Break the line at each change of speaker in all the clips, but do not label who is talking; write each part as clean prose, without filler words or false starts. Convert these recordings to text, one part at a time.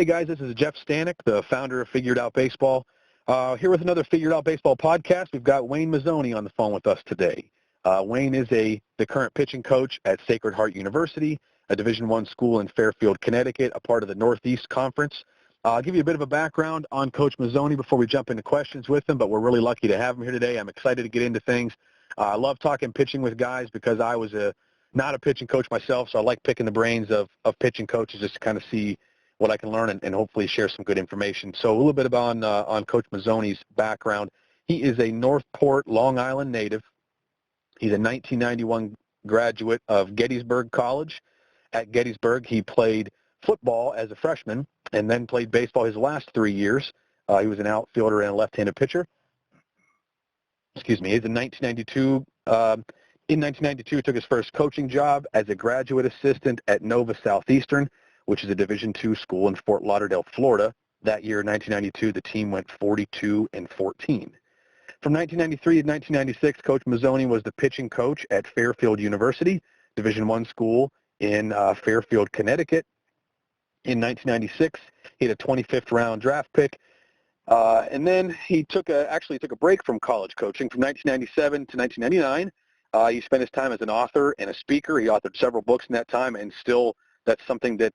Hey guys, this is Jeff Stanek, the founder of Figured Out Baseball. Here with another Figured Out Baseball podcast. We've got Wayne Mazzoni on the phone with us today. Wayne is the current pitching coach at Sacred Heart University, a Division I school in Fairfield, Connecticut, a part of the Northeast Conference. I'll give you a bit of a background on Coach Mazzoni before we jump into questions with him, but we're really lucky to have him here today. I'm excited to get into things. I love talking pitching with guys because I was not a pitching coach myself, so I like picking the brains of pitching coaches just to kind of see what I can learn and hopefully share some good information. So a little bit about on Coach Mazzoni's background. He is a Northport, Long Island native. He's a 1991 graduate of Gettysburg College. At Gettysburg, he played football as a freshman and then played baseball his last 3 years. He was an outfielder and a left-handed pitcher. He's in 1992. In 1992, he took his first coaching job as a graduate assistant at Nova Southeastern, which is a Division II school in Fort Lauderdale, Florida. That year, 1992, the team went 42-14. From 1993 to 1996, Coach Mazzoni was the pitching coach at Fairfield University, Division I school in Fairfield, Connecticut. In 1996, he had a 25th round draft pick. And then he actually took a break from college coaching from 1997 to 1999. He spent his time as an author and a speaker. He authored several books in that time, and still that's something that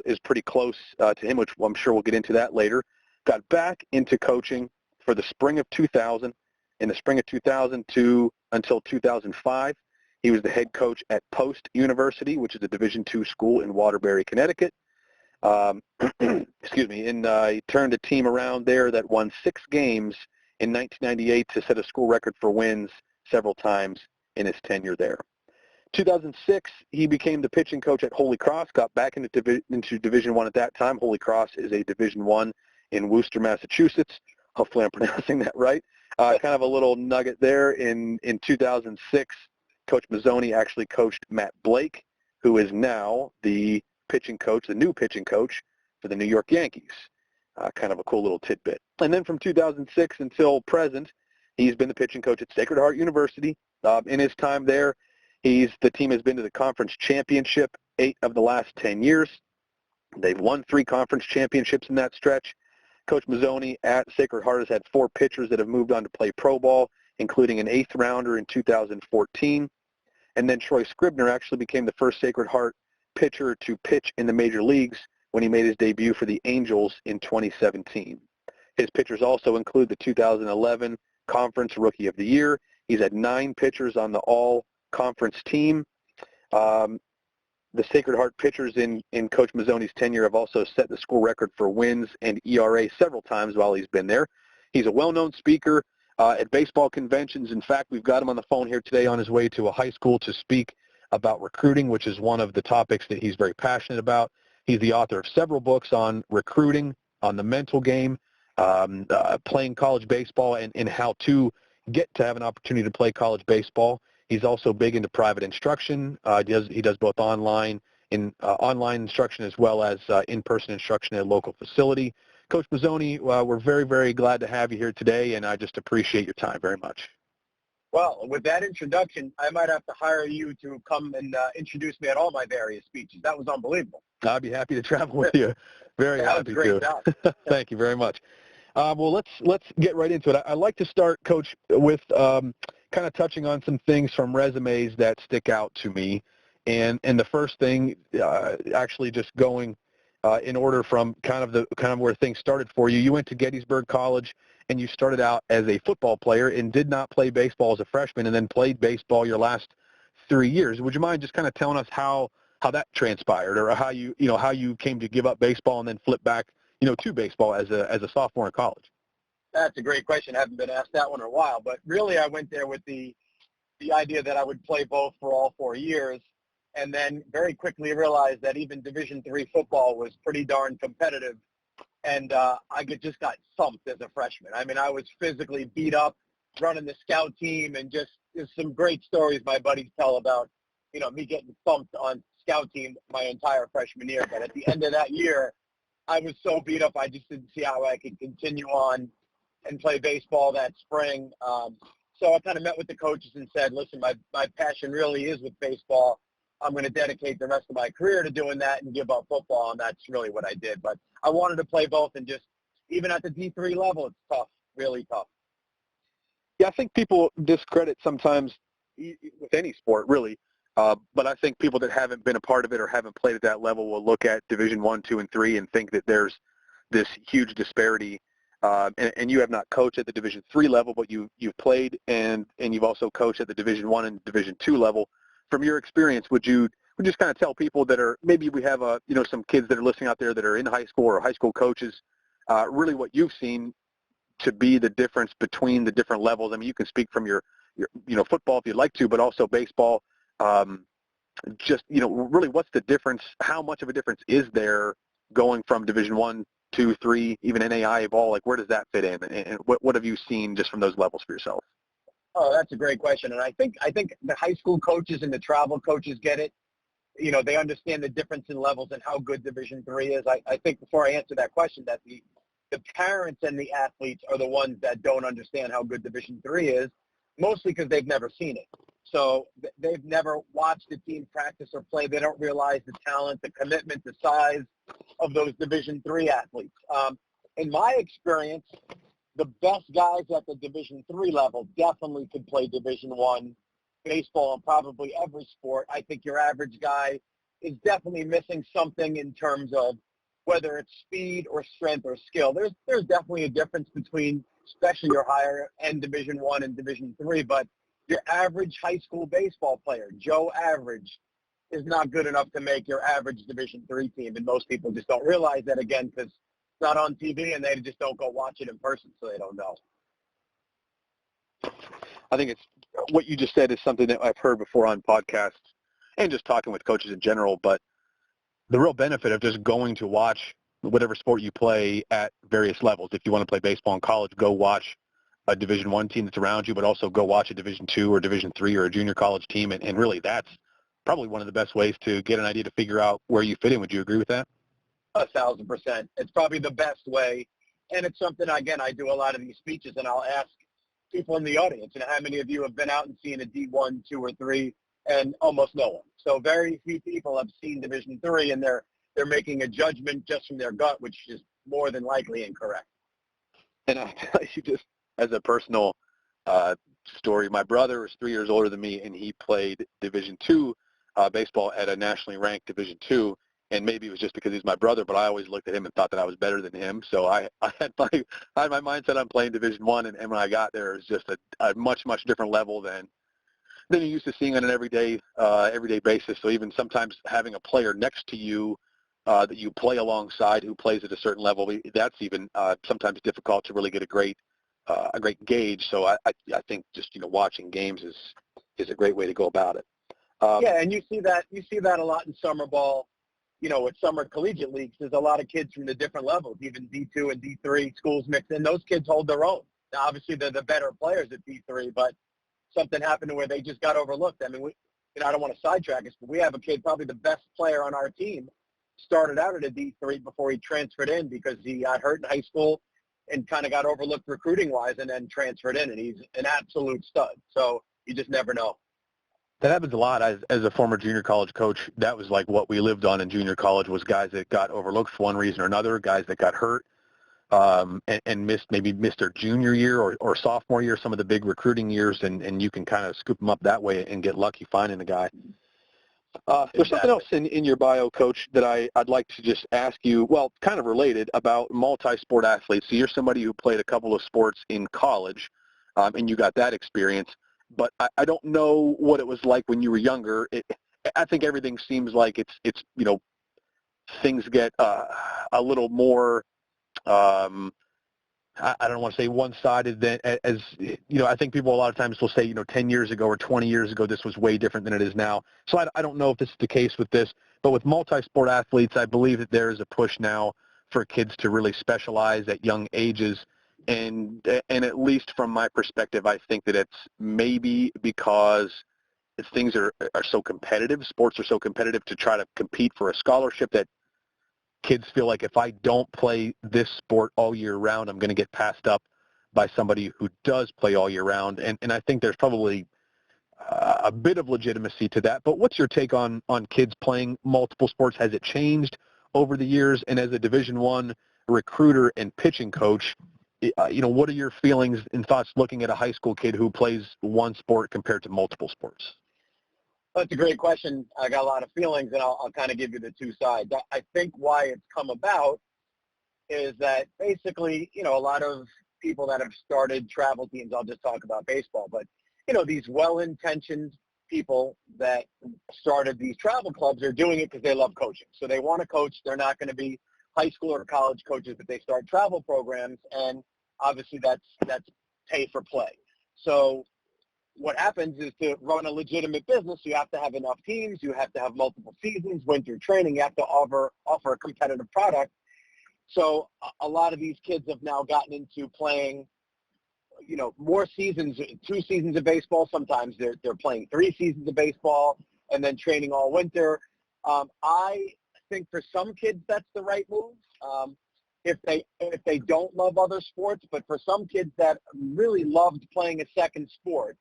is pretty close to him, which I'm sure we'll get into that later. Got back into coaching for the spring of 2000. In the spring of 2002 until 2005, he was the head coach at Post University, which is a Division II school in Waterbury, Connecticut. He turned a team around there that won 6 games in 1998 to set a school record for wins several times in his tenure there. 2006, he became the pitching coach at Holy Cross, got back into Division I at that time. Holy Cross is a Division I in Worcester, Massachusetts. Hopefully I'm pronouncing that right. Kind of a little nugget there. In 2006, Coach Mazzoni actually coached Matt Blake, who is now the new pitching coach for the New York Yankees. Kind of a cool little tidbit. And then from 2006 until present, he's been the pitching coach at Sacred Heart University. In his time there, the team has been to the conference championship 8 of the last 10 years. They've won 3 conference championships in that stretch. Coach Mazzoni at Sacred Heart has had 4 pitchers that have moved on to play pro ball, including an 8th rounder in 2014. And then Troy Scribner actually became the first Sacred Heart pitcher to pitch in the major leagues when he made his debut for the Angels in 2017. His pitchers also include the 2011 Conference Rookie of the Year. He's had 9 pitchers on the all-conference team. The Sacred Heart pitchers in Coach Mazzoni's tenure have also set the school record for wins and ERA several times while he's been there. He's a well-known speaker at baseball conventions. In fact, we've got him on the phone here today on his way to a high school to speak about recruiting, which is one of the topics that he's very passionate about. He's the author of several books on recruiting, on the mental game, playing college baseball, and how to get to have an opportunity to play college baseball. He's also big into private instruction. He does both online instruction as well as in-person instruction at a local facility. Coach Mazzoni, we're very, very glad to have you here today, and I just appreciate your time very much.
Well, with that introduction, I might have to hire you to come and introduce me at all my various speeches. That was unbelievable.
I'd be happy to travel with you. Very happy
to. That was a great job.
Thank you very much. Well, let's get right into it. I'd like to start, Coach, with kind of touching on some things from resumes that stick out to me. And the first thing, actually just going in order from kind of where things started for you. You went to Gettysburg College, and you started out as a football player and did not play baseball as a freshman, and then played baseball your last 3 years. Would you mind just kind of telling us how that transpired, or how you came to give up baseball and then flip back, to baseball as a sophomore in college?
That's a great question. I haven't been asked that one in a while, but really I went there with the idea that I would play both for all 4 years, and then very quickly realized that even Division III football was pretty darn competitive, and I just got thumped as a freshman. I mean, I was physically beat up running the scout team, and just there's some great stories my buddies tell about, me getting thumped on scout team my entire freshman year. But at the end of that year, I was so beat up, I just didn't see how I could continue on and play baseball that spring. So I kind of met with the coaches and said, listen, my passion really is with baseball. I'm going to dedicate the rest of my career to doing that and give up football, and that's really what I did. But I wanted to play both, and just even at the D3 level, it's tough, really tough.
Yeah, I think people discredit sometimes with any sport, really. But I think people that haven't been a part of it or haven't played at that level will look at Division 1, 2, and 3 and think that there's this huge disparity. And you have not coached at the Division 3 level, but you've played and you've also coached at the Division 1 and Division 2 level. From your experience, would you just kind of tell people that are, maybe we have some kids that are listening out there that are in high school or high school coaches, really what you've seen to be the difference between the different levels? I mean, you can speak from your football if you'd like to, but also baseball. Really what's the difference? How much of a difference is there going from Division 1, 2, 3, even NAIA ball? Like, where does that fit in? And what have you seen just from those levels for yourself?
Oh, that's a great question. And I think the high school coaches and the travel coaches get it. They understand the difference in levels and how good Division 3 is. I think before I answer that question, that the parents and the athletes are the ones that don't understand how good Division 3 is, mostly because they've never seen it. So they've never watched a team practice or play. They don't realize the talent, the commitment, the size of those Division 3 athletes. In my experience, the best guys at the Division 3 level definitely could play Division 1 baseball and probably every sport. I think your average guy is definitely missing something in terms of whether it's speed or strength or skill. There's definitely a difference between, especially your higher end Division 1 and Division 3, but your average high school baseball player, Joe Average, is not good enough to make your average Division 3 team, and most people just don't realize that, again, because it's not on TV and they just don't go watch it in person, so they don't know.
I think it's what you just said is something that I've heard before on podcasts and just talking with coaches in general, but the real benefit of just going to watch whatever sport you play at various levels. If you want to play baseball in college, go watch a Division 1 team that's around you, but also go watch a Division 2 or Division 3 or a junior college team, and really that's probably one of the best ways to get an idea to figure out where you fit in. Would you agree with that?
1,000%. It's probably the best way, and it's something, again, I do a lot of these speeches, and I'll ask people in the audience, how many of you have been out and seen a D1, 2, or 3, and almost no one. So very few people have seen Division 3, and they're making a judgment just from their gut, which is more than likely incorrect.
And I'll tell you just as a personal story, my brother was 3 years older than me, and he played Division 2 baseball at a nationally ranked Division 2. And maybe it was just because he's my brother, but I always looked at him and thought that I was better than him. So I had my mindset on playing Division 1, and when I got there, it was just a much, much different level than you're used to seeing on an everyday basis. So even sometimes having a player next to you that you play alongside who plays at a certain level, that's even sometimes difficult to really get a great gauge. So I think just watching games is a great way to go about it.
Yeah, and you see that a lot in summer ball. With summer collegiate leagues, there's a lot of kids from the different levels, even D2 and D3 schools mixed in. Those kids hold their own. Now, obviously, they're the better players at D3, but something happened to where they just got overlooked. I mean, I don't want to sidetrack us, but we have a kid, probably the best player on our team, started out at a D3 before he transferred in because he got hurt in high school and kind of got overlooked recruiting-wise and then transferred in, and he's an absolute stud. So you just never know.
That happens a lot. As a former junior college coach, that was like what we lived on in junior college was guys that got overlooked for one reason or another, guys that got hurt and missed their junior year or sophomore year, some of the big recruiting years, and you can kind of scoop them up that way and get lucky finding the guy. There's something else in your bio, Coach, that I'd like to just ask you, well, kind of related, about multi-sport athletes. So you're somebody who played a couple of sports in college, and you got that experience. But I don't know what it was like when you were younger. I think everything seems like it's things get a little more, I don't want to say one-sided than as, I think people a lot of times will say, 10 years ago or 20 years ago, this was way different than it is now. So I don't know if this is the case with this, but with multi-sport athletes, I believe that there is a push now for kids to really specialize at young ages. And at least from my perspective, I think that it's maybe because things are so competitive, sports are so competitive to try to compete for a scholarship that kids feel like if I don't play this sport all year round, I'm going to get passed up by somebody who does play all year round. And I think there's probably a bit of legitimacy to that. But what's your take on kids playing multiple sports? Has it changed over the years? And as a Division I recruiter and pitching coach, what are your feelings and thoughts looking at a high school kid who plays one sport compared to multiple sports?
That's a great question. I got a lot of feelings, and I'll kind of give you the two sides. I think why it's come about is that basically, a lot of people that have started travel teams, I'll just talk about baseball, but, these well-intentioned people that started these travel clubs are doing it because they love coaching. So they want to coach. They're not going to be high school or college coaches, but they start travel programs, and obviously that's pay for play. So what happens is, to run a legitimate business, you have to have enough teams, you have to have multiple seasons, winter training, you have to offer a competitive product. So a lot of these kids have now gotten into playing, more seasons, 2 seasons of baseball. Sometimes they're playing 3 seasons of baseball and then training all winter. I think for some kids that's the right move. If they don't love other sports, but for some kids that really loved playing a second sport,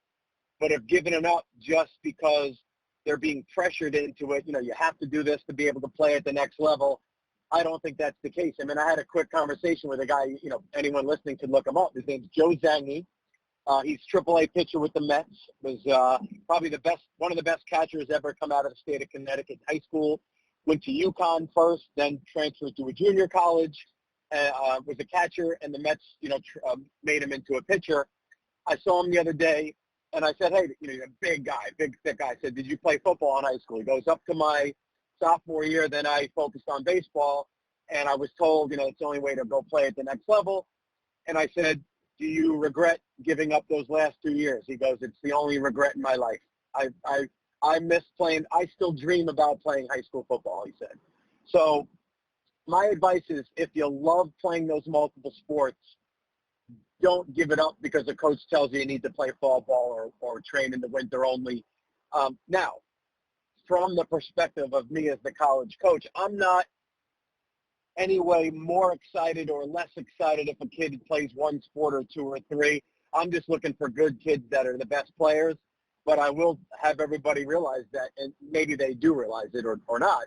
but have given it up just because they're being pressured into it. You have to do this to be able to play at the next level. I don't think that's the case. I mean, I had a quick conversation with a guy, anyone listening could look him up. His name's Joe Zangi. He's AAA pitcher with the Mets. Was probably one of the best catchers ever come out of the state of Connecticut. High school, went to UConn first, then transferred to a junior college, was a catcher, and the Mets, made him into a pitcher. I saw him the other day, and I said, hey, you're a big guy, big, thick guy. I said, did you play football in high school? He goes, up to my sophomore year, then I focused on baseball, and I was told, it's the only way to go play at the next level. And I said, do you regret giving up those last 2 years? He goes, it's the only regret in my life. I miss playing. I still dream about playing high school football, he said. So my advice is, if you love playing those multiple sports, don't give it up because a coach tells you need to play fall ball or train in the winter only. Now, from the perspective of me as the college coach, I'm not any way more excited or less excited if a kid plays one sport or 2 or 3. I'm just looking for good kids that are the best players. But I will have everybody realize that, and maybe they do realize it or not.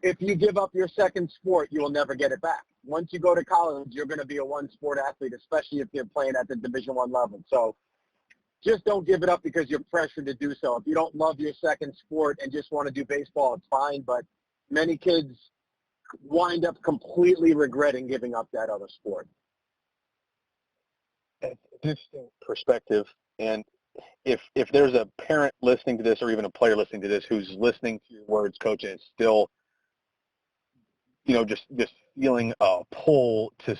If you give up your second sport, you will never get it back. Once you go to college, you're going to be a one-sport athlete, especially if you're playing at the Division I level. So just don't give it up because you're pressured to do so. If you don't love your second sport and just want to do baseball, it's fine. But many kids wind up completely regretting giving up that other sport.
That's an interesting perspective. And if there's a parent listening to this or even a player listening to this who's listening to your words, Coach, and it's still, just feeling a pull to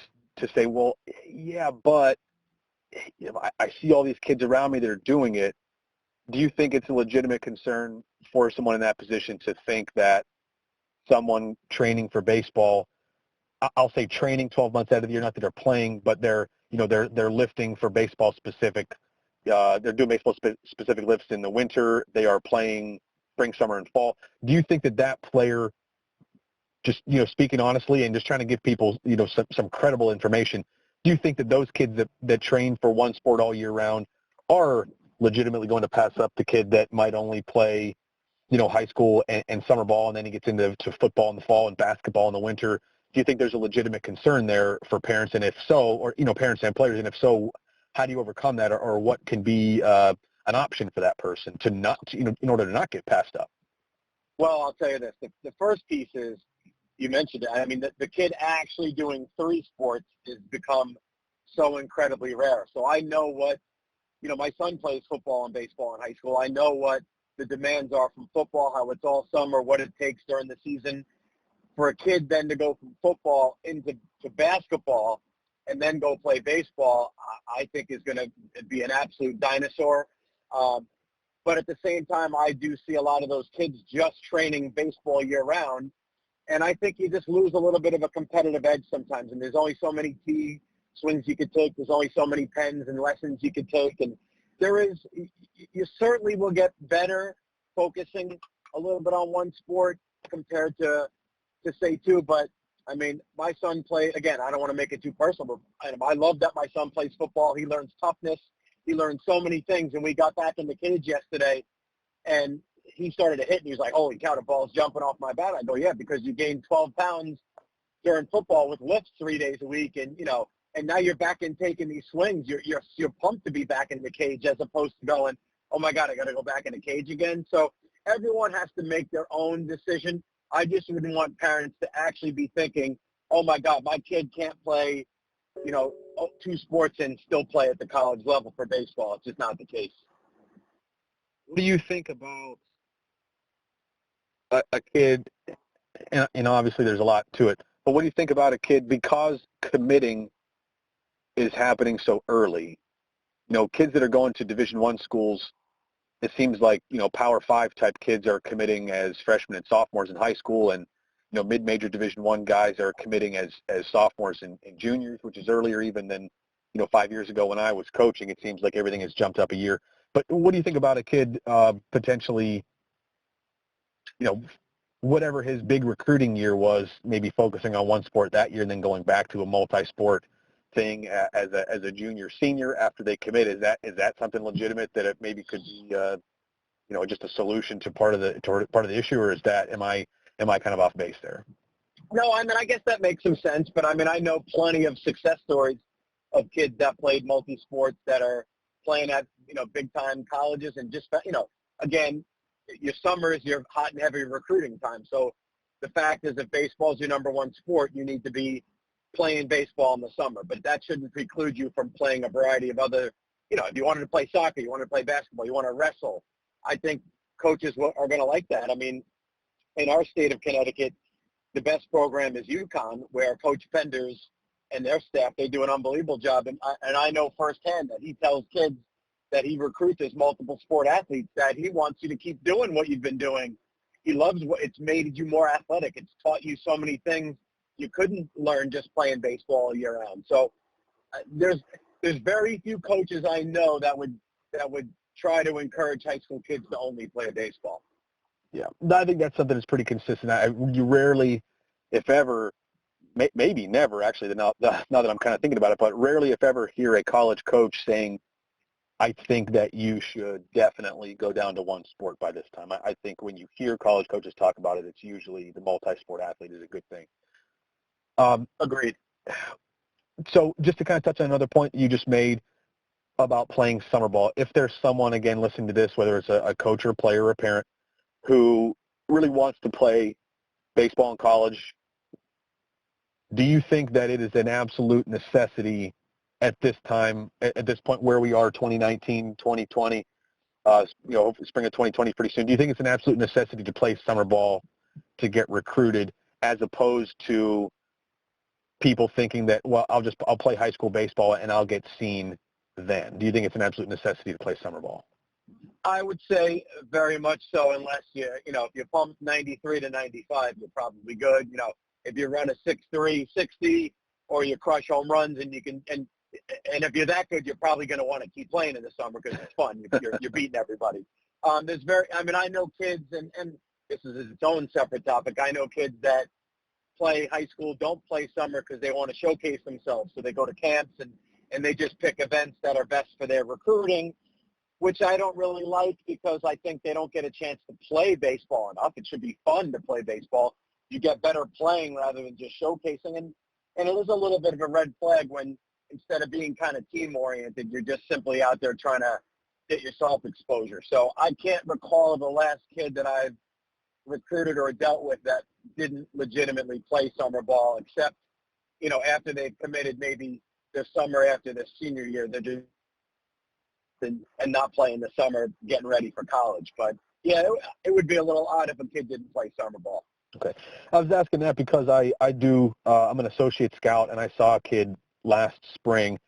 say, well, yeah, but I see all these kids around me that are doing it. Do you think it's a legitimate concern for someone in that position to think that someone training for baseball, I'll say training 12 months out of the year, not that they're playing, but they're lifting for baseball specific, they're doing baseball specific lifts in the winter, they are playing spring, summer, and fall. Do you think that player, just, speaking honestly and just trying to give people, some credible information, do you think that those kids that train for one sport all year round are legitimately going to pass up the kid that might only play, high school and summer ball, and then he gets into football in the fall and basketball in the winter? Do you think there's a legitimate concern there for parents? And if so, or, parents and players, and if so, how do you overcome that, or what can be an option for that person to not, in order to not get passed up?
Well, I'll tell you this. The first piece is, you mentioned it. I mean, the kid actually doing 3 sports has become so incredibly rare. So I know what, my son plays football and baseball in high school. I know what the demands are from football, how it's all summer, what it takes during the season. For a kid then to go from football into basketball and then go play baseball, I think is going to be an absolute dinosaur. But at the same time, I do see a lot of those kids just training baseball year-round. And I think you just lose a little bit of a competitive edge sometimes. And there's only so many tee swings you could take. There's only so many pens and lessons you could take. And you certainly will get better focusing a little bit on one sport compared to say 2. But, I mean, my son again, I don't want to make it too personal, but I love that my son plays football. He learns toughness. He learned so many things, and we got back in the cage yesterday, and he started to hit, and he was like, holy cow, the ball's jumping off my bat. I go, yeah, because you gained 12 pounds during football with lifts 3 days a week, and, and now you're back in taking these swings. You're pumped to be back in the cage as opposed to going, oh, my God, I got to go back in the cage again. So everyone has to make their own decision. I just wouldn't want parents to actually be thinking, oh, my God, my kid can't play, 2 sports and still play at the college level for baseball. It's just not the case.
What do you think about a kid, and obviously there's a lot to it, but what do you think about a kid, because committing is happening so early, kids that are going to Division I schools, it seems like, Power 5 type kids are committing as freshmen and sophomores in high school, and, mid-major Division I guys are committing as sophomores and juniors, which is earlier even than, 5 years ago when I was coaching. It seems like everything has jumped up a year. But what do you think about a kid potentially, whatever his big recruiting year was, maybe focusing on one sport that year and then going back to a multi-sport thing as a junior, senior after they commit? Is that something legitimate that it maybe could be, just a solution to part of the issue, or am I kind of off base there?
No, I guess that makes some sense, but I know plenty of success stories of kids that played multi-sports that are playing at, big-time colleges, and just, again, your summer is your hot and heavy recruiting time. So the fact is, if baseball is your number one sport, you need to be playing baseball in the summer, but that shouldn't preclude you from playing a variety of other, if you wanted to play soccer, you want to play basketball, you want to wrestle. I think coaches are going to like that. In our state of Connecticut, the best program is UConn, where Coach Penders and their staff, they do an unbelievable job. And I know firsthand that he tells kids that he recruits as multiple sport athletes that he wants you to keep doing what you've been doing. He loves it's made you more athletic. It's taught you so many things you couldn't learn just playing baseball year round. So there's very few coaches I know that would try to encourage high school kids to only play baseball.
Yeah, I think that's something that's pretty consistent. You rarely, if ever, maybe never actually, now that I'm kind of thinking about it, but rarely, if ever, hear a college coach saying, I think that you should definitely go down to one sport by this time. I think when you hear college coaches talk about it, it's usually the multi-sport athlete is a good thing.
Agreed.
So just to kind of touch on another point that you just made about playing summer ball, if there's someone, again, listening to this, whether it's a coach or a player or a parent, who really wants to play baseball in college, do you think that it is an absolute necessity at this time, at this point where we are, 2019, 2020, spring of 2020 pretty soon, do you think it's an absolute necessity to play summer ball to get recruited, as opposed to people thinking that, well, I'll play high school baseball and I'll get seen then? Do you think it's an absolute necessity to play summer ball?
I would say very much so, unless if you pump 93 to 95, you're probably good. If you run a 6.3, 60, or you crush home runs, and you can, and if you're that good, you're probably going to want to keep playing in the summer because it's fun. You're beating everybody. I know kids, and this is its own separate topic. I know kids that play high school, don't play summer because they want to showcase themselves. So they go to camps and they just pick events that are best for their recruiting, which I don't really like, because I think they don't get a chance to play baseball enough. It should be fun to play baseball. You get better playing rather than just showcasing. And it is a little bit of a red flag when, instead of being kind of team-oriented, you're just simply out there trying to get yourself exposure. So I can't recall the last kid that I've recruited or dealt with that didn't legitimately play summer ball, except, after they've committed maybe their summer after their senior year, they're just and not playing the summer, getting ready for college. But yeah, it would be a little odd if a kid didn't play summer ball.
Okay. I was asking that because I'm an associate scout, and I saw a kid last spring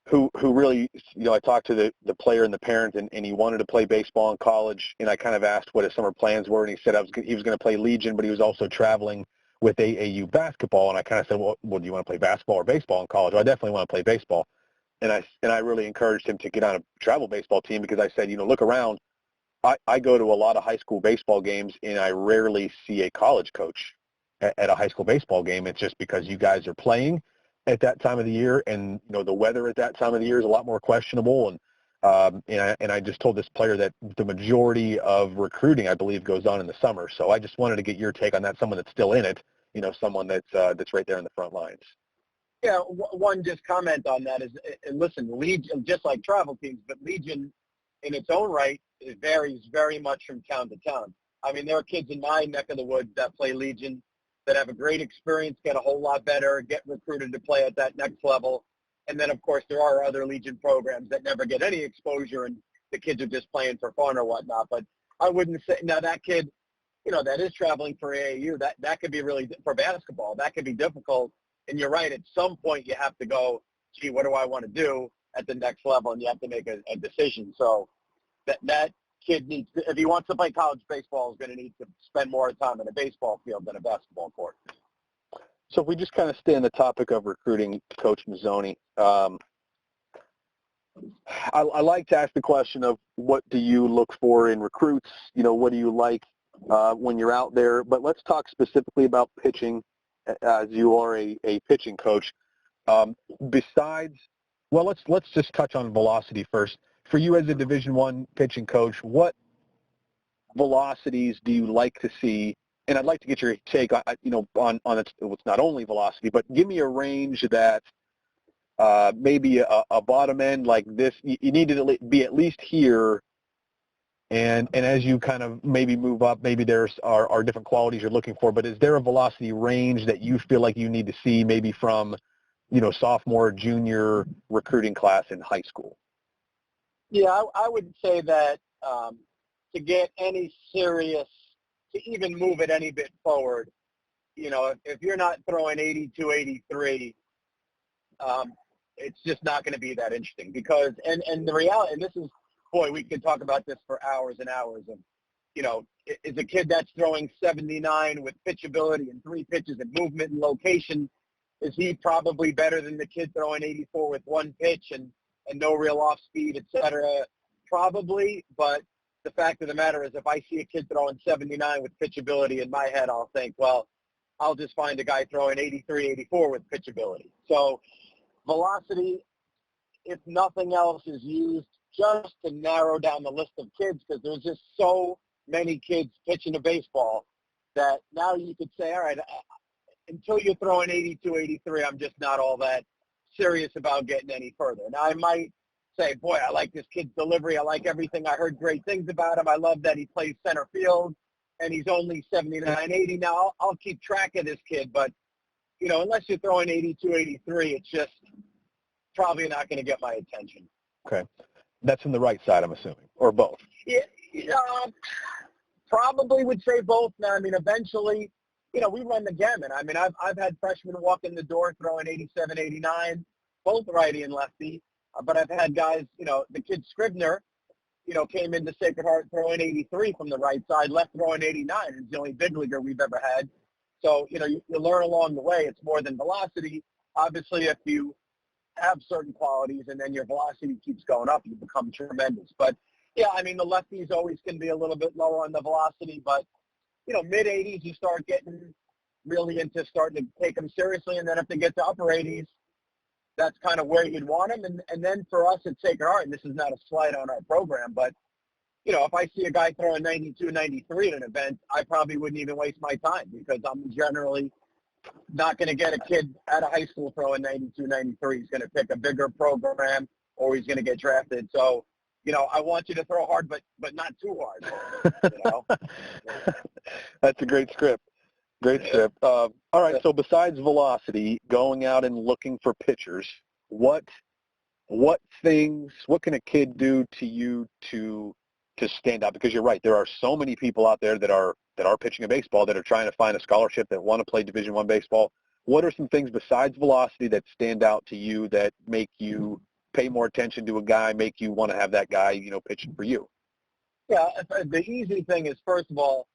who really, I talked to the player and the parent, and he wanted to play baseball in college, and I kind of asked what his summer plans were, and he said he was going to play Legion, but he was also traveling with AAU basketball, and I kind of said, well, do you want to play basketball or baseball in college? Well, I definitely want to play baseball. And I really encouraged him to get on a travel baseball team, because I said, look around. I go to a lot of high school baseball games, and I rarely see a college coach at a high school baseball game. It's just because you guys are playing at that time of the year, and the weather at that time of the year is a lot more questionable, and And I just told this player that the majority of recruiting, I believe, goes on in the summer. So I just wanted to get your take on that, someone that's still in it, someone that's right there in the front lines.
Yeah, one just comment on that is, and listen, Legion, just like travel teams, but Legion in its own right, it varies very much from town to town. I mean, there are kids in my neck of the woods that play Legion that have a great experience, get a whole lot better, get recruited to play at that next level. And then, of course, there are other Legion programs that never get any exposure, and the kids are just playing for fun or whatnot. But I wouldn't say, now that kid, that is traveling for AAU, that could be really, for basketball, that could be difficult. And you're right, at some point you have to go, gee, what do I want to do at the next level? And you have to make a decision. So that kid needs to, if he wants to play college baseball, is going to need to spend more time in a baseball field than a basketball court.
So if we just kind of stay on the topic of recruiting, Coach Mazzoni, I like to ask the question of what do you look for in recruits? What do you like when you're out there? But let's talk specifically about pitching, as you are a pitching coach. Besides, well, let's just touch on velocity first. For you as a Division I pitching coach, what velocities do you like to see? And I'd like to get your take, on it's not only velocity, but give me a range that maybe a bottom end like this, you need to be at least here. And as you kind of maybe move up, maybe there's are different qualities you're looking for. But is there a velocity range that you feel like you need to see maybe from, sophomore, junior recruiting class in high school?
Yeah, I would say that to get any serious, to even move it any bit forward, if you're not throwing 82, 83, it's just not going to be that interesting because, and the reality, and this is, boy, we could talk about this for hours and hours of, is a kid that's throwing 79 with pitchability and 3 pitches and movement and location, is he probably better than the kid throwing 84 with 1 pitch and no real off speed, et cetera? Probably, but the fact of the matter is if I see a kid throwing 79 with pitchability, in my head I'll think, well, I'll just find a guy throwing 83, 84 with pitchability. So velocity, if nothing else, is used just to narrow down the list of kids because there's just so many kids pitching a baseball that now you could say, all right, until you're throwing 82, 83, I'm just not all that serious about getting any further. Now, I might say, boy, I like this kid's delivery. I like everything. I heard great things about him. I love that he plays center field, and he's only 79, 80. Now, I'll keep track of this kid, but, unless you're throwing 82, 83, it's just probably not going to get my attention.
Okay. That's from the right side, I'm assuming, or both?
Yeah, probably would say both. Now, I mean, eventually, we run the gamut. I mean, I've had freshmen walk in the door throwing 87, 89, both righty and lefty. But I've had guys, the kid Scribner, came into Sacred Heart throwing 83 from the right side, left throwing 89. It's the only big leaguer we've ever had. So, you learn along the way. It's more than velocity. Obviously, if you have certain qualities and then your velocity keeps going up, you become tremendous. But, yeah, I mean, the lefties always can be a little bit lower on the velocity, but, mid-80s, you start getting really into starting to take them seriously. And then if they get to upper 80s, that's kind of where you'd want them. And then for us at Sacred Heart, and this is not a slight on our program, but, if I see a guy throwing 92, 93 at an event, I probably wouldn't even waste my time because I'm generally not going to get a kid out of high school throwing 92, 93. He's going to pick a bigger program or he's going to get drafted. So, I want you to throw hard, but not too hard.
That's a great script. Great script. All right, so besides velocity, going out and looking for pitchers, what can a kid do to you to stand out? Because you're right, there are so many people out there that are pitching a baseball that are trying to find a scholarship that want to play Division I baseball. What are some things besides velocity that stand out to you that make you pay more attention to a guy, make you want to have that guy, pitching for you?
Yeah, the easy thing is, first of all,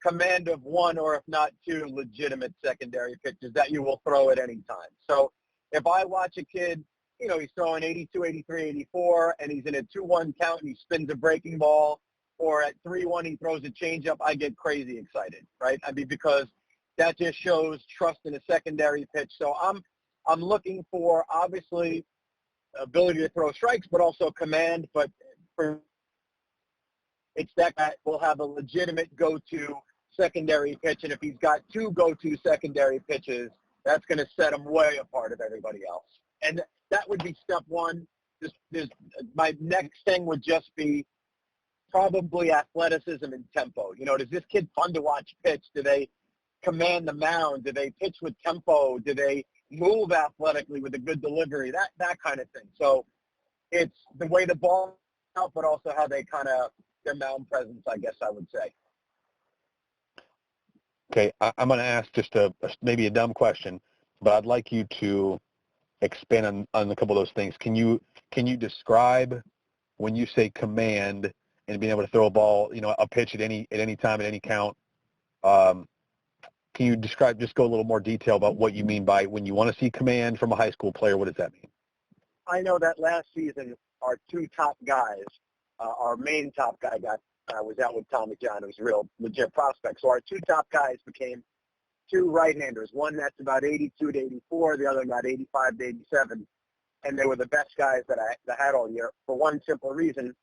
command of 1 or if not 2 legitimate secondary pitches that you will throw at any time. So if I watch a kid, he's throwing 82, 83, 84, and he's in a 2-1 count and he spins a breaking ball, or at 3-1 he throws a changeup, I get crazy excited, right? I mean, because that just shows trust in a secondary pitch. So I'm looking for, obviously, ability to throw strikes, but also command. But it's that guy will have a legitimate go-to secondary pitch, and if he's got two go-to secondary pitches, that's going to set him way apart of everybody else. And that would be step one. My next thing would just be probably athleticism and tempo. You know, is this kid fun to watch pitch? Do they command the mound? Do they pitch with tempo? Do they move athletically with a good delivery? That kind of thing. So it's the way the ball out, but also how they kind of their mound presence, I guess I would say.
Okay, I'm going to ask just maybe a dumb question, but I'd like you to expand on a couple of those things. Can you describe when you say command and being able to throw a ball, you know, a pitch at any time, at any count? Can you describe, just go a little more detail about what you mean by when you want to see command from a high school player? What does that mean?
I know that last season our two top guys, our main top guy was out with Tommy John, who's a real legit prospect. So our two top guys became two right-handers. One that's about 82 to 84, the other about 85 to 87. And they were the best guys that I had all year for one simple reason.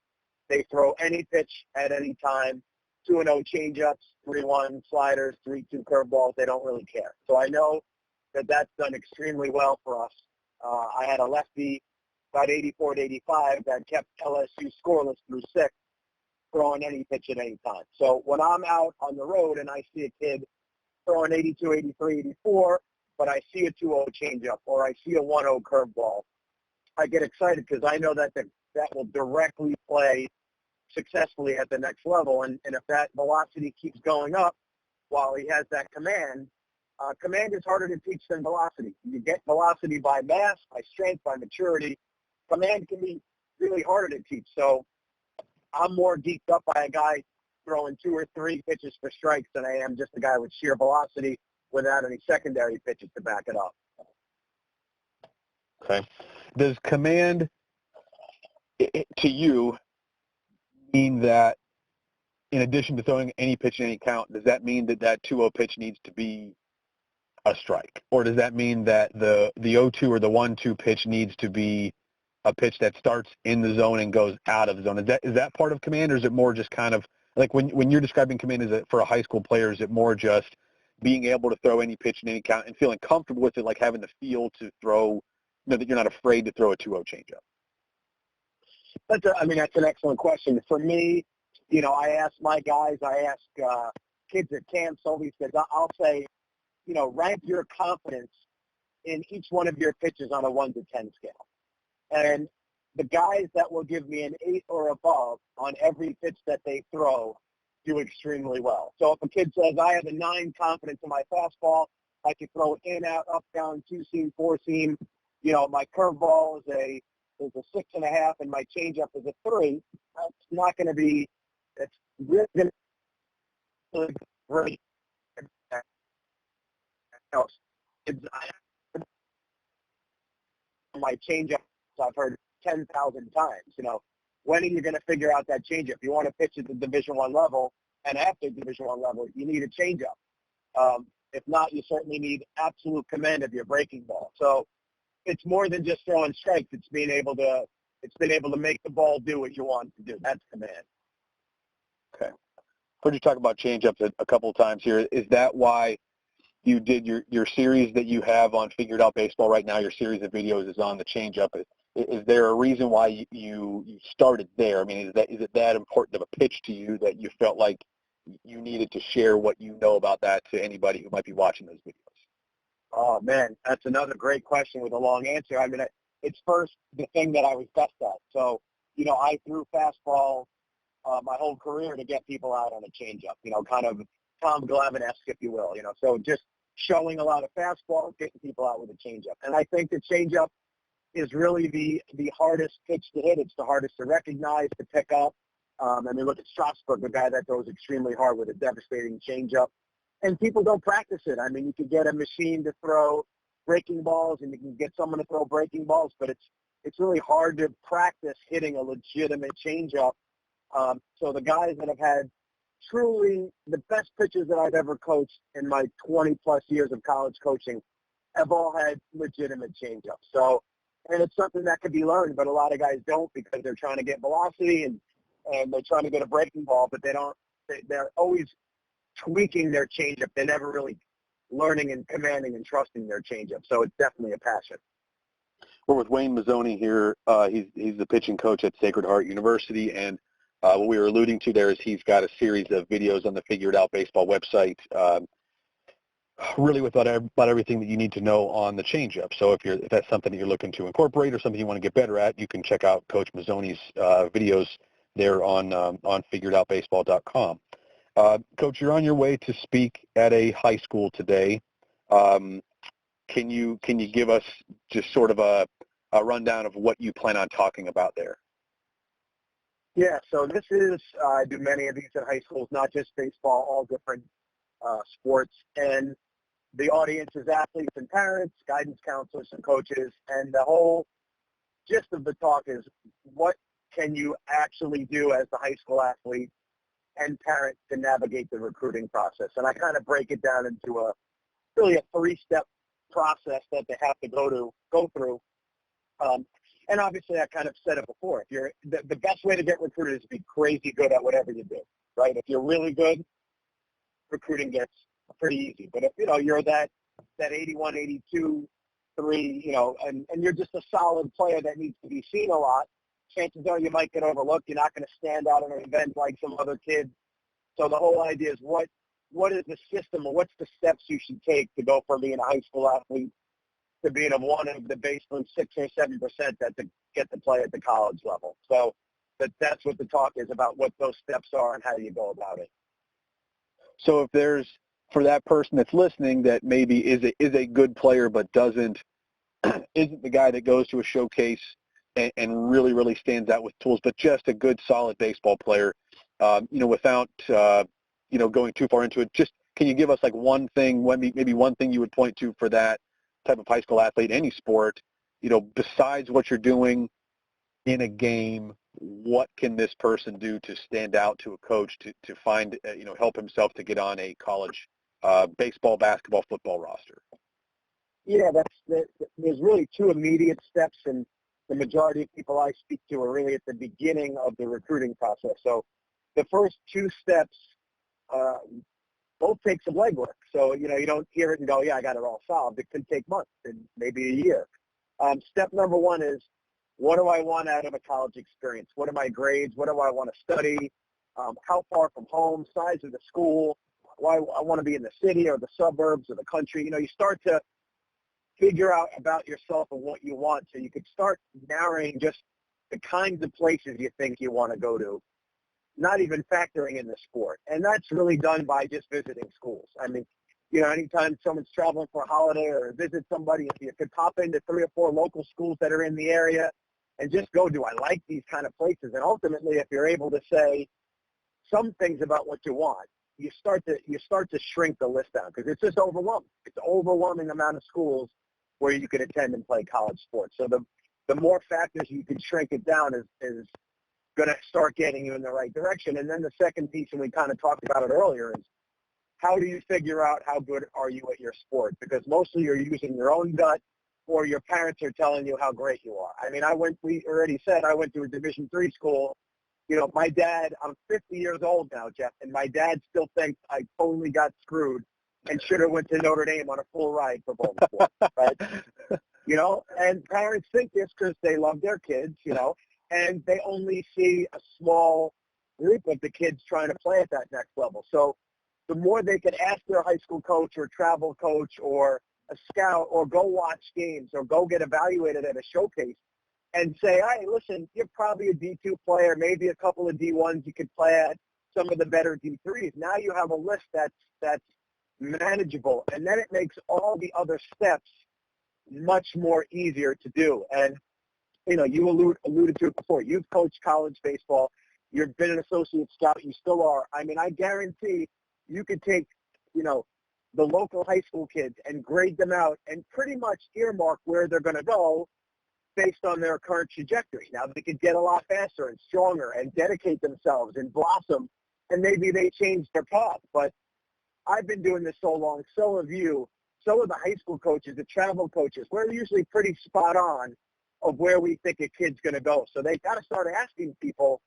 They throw any pitch at any time, 2-0 changeups, 3-1 sliders, 3-2 curveballs. They don't really care. So I know that that's done extremely well for us. I had a lefty about 84 to 85 that kept LSU scoreless through 6, throwing any pitch at any time. So when I'm out on the road and I see a kid throwing 82, 83, 84, but I see a 2-0 changeup or I see a 1-0 curveball, I get excited because I know that will directly play successfully at the next level. And if that velocity keeps going up while he has that command, command is harder to teach than velocity. You get velocity by mass, by strength, by maturity. Command can be really harder to teach. So I'm more geeked up by a guy throwing 2 or 3 pitches for strikes than I am just a guy with sheer velocity without any secondary pitches to back it up.
Okay. Does command, to you, mean that in addition to throwing any pitch in any count, does that mean that 2-0 pitch needs to be a strike? Or does that mean that the 0-2 or the 1-2 pitch needs to be a pitch that starts in the zone and goes out of the zone? Is that part of command, or is it more just kind of like when you're describing command, is it for a high school player, is it more just being able to throw any pitch in any count and feeling comfortable with it, like having the feel to throw, you know, that you're not afraid to throw a 2-0 changeup?
That's an excellent question. For me, you know, I ask my guys, I ask kids at camps, all these kids, I'll say, you know, rank your confidence in each one of your pitches on a 1 to 10 scale. And the guys that will give me an 8 or above on every pitch that they throw do extremely well. So if a kid says, I have a 9 confidence in my fastball, I can throw it in, out, up, down, 2-seam, 4-seam. You know, my curveball is a 6.5 and my changeup is a 3. That's not going to be, it's really going to be great. My changeup, I've heard 10,000 times. You know, when are you going to figure out that changeup? You want to pitch at the Division I level, and after Division I level, you need a changeup. If not, you certainly need absolute command of your breaking ball. So it's more than just throwing strikes. It's been able to make the ball do what you want it to do. That's command.
Okay. Heard you talk about changeups a couple of times here. Is that why you did your series that you have on Figured Out Baseball right now? Your series of videos is on the changeup. Is there a reason why you started there? I mean, is it that important of a pitch to you that you felt like you needed to share what you know about that to anybody who might be watching those videos?
Oh, man, that's another great question with a long answer. I mean, it's first the thing that I was best at. So, you know, I threw fastball my whole career to get people out on a changeup, you know, kind of Tom Glavine-esque, if you will, you know. So just showing a lot of fastball, getting people out with a changeup. And I think the changeup is really the hardest pitch to hit. It's the hardest to recognize, to pick up. I mean, look at Strasburg, the guy that throws extremely hard with a devastating changeup. And people don't practice it. I mean, you can get a machine to throw breaking balls, and you can get someone to throw breaking balls, but it's really hard to practice hitting a legitimate changeup. So the guys that have had truly the best pitchers that I've ever coached in my 20-plus years of college coaching have all had legitimate changeups. So And it's something that could be learned, but a lot of guys don't because they're trying to get velocity and they're trying to get a breaking ball, but they're always tweaking their changeup. They're never really learning and commanding and trusting their changeup. So it's definitely a passion.
We're with Wayne Mazzoni here. He's the pitching coach at Sacred Heart University, and what we were alluding to there is he's got a series of videos on the Figure It Out Baseball website, really with about everything that you need to know on the changeup. So if that's something that you're looking to incorporate or something you want to get better at, you can check out Coach Mazzoni's videos there on figuredoutbaseball.com. Coach, you're on your way to speak at a high school today. Can you give us just sort of a rundown of what you plan on talking about there?
Yeah, so this is, I do many of these at high schools, not just baseball, all different sports. And the audience is athletes and parents, guidance counselors and coaches. And the whole gist of the talk is what can you actually do as a high school athlete and parent to navigate the recruiting process. And I kind of break it down into really a three-step process that they have to go through. And obviously, I kind of said it before. If you're the best way to get recruited is to be crazy good at whatever you do, right? If you're really good, recruiting gets pretty easy. But if you're that 81, 82, 3, and you're just a solid player that needs to be seen a lot, chances are you might get overlooked. You're not going to stand out at an event like some other kids. So the whole idea is what is the system, or what's the steps you should take to go from being a high school athlete to being one of the basically 6 or 7% that get to play at the college level. So that's what the talk is about, what those steps are and how you go about it.
So if there's, for that person that's listening that maybe is a good player but isn't the guy that goes to a showcase and really, really stands out with tools, but just a good, solid baseball player, without, going too far into it, just can you give us like maybe one thing you would point to for that type of high school athlete, any sport, besides what you're doing in a game, what can this person do to stand out to a coach to find, help himself to get on a college baseball, basketball, football roster?
Yeah, there's really two immediate steps, and the majority of people I speak to are really at the beginning of the recruiting process. So the first two steps both take some legwork. So, you don't hear it and go, yeah, I got it all solved. It can take months and maybe a year. Step number one is, what do I want out of a college experience? What are my grades? What do I want to study? How far from home? Size of the school? Why I want to be in the city or the suburbs or the country? You start to figure out about yourself and what you want, so you could start narrowing just the kinds of places you think you want to go to, not even factoring in the sport. And that's really done by just visiting schools. I mean, anytime someone's traveling for a holiday or visit somebody, if you could pop into 3 or 4 local schools that are in the area and just go, do I like these kind of places? And ultimately, if you're able to say some things about what you want, you start to shrink the list down, because it's just overwhelming. It's an overwhelming amount of schools where you could attend and play college sports. So the more factors you can shrink it down is going to start getting you in the right direction. And then the second piece, and we kind of talked about it earlier, is how do you figure out how good are you at your sport? Because mostly you're using your own gut, or your parents are telling you how great you are. I mean, we already said I went to a Division III school. My dad, I'm 50 years old now, Jeff, and my dad still thinks I totally got screwed and should have went to Notre Dame on a full ride for both sports, right? And parents think this because they love their kids, and they only see a small group of the kids trying to play at that next level. So the more they can ask their high school coach or travel coach or a scout, or go watch games, or go get evaluated at a showcase and say, hey, listen, you're probably a D2 player, maybe a couple of D1s you could play at, some of the better D3s. Now you have a list that's manageable, and then it makes all the other steps much more easier to do. And, you alluded to it before. You've coached college baseball. You've been an associate scout. You still are. I mean, I guarantee you could take, the local high school kids and grade them out and pretty much earmark where they're going to go based on their current trajectory. Now, they could get a lot faster and stronger and dedicate themselves and blossom, and maybe they change their path. But I've been doing this so long, so have you, so are the high school coaches, the travel coaches. We're usually pretty spot on of where we think a kid's going to go. So they got to start asking people.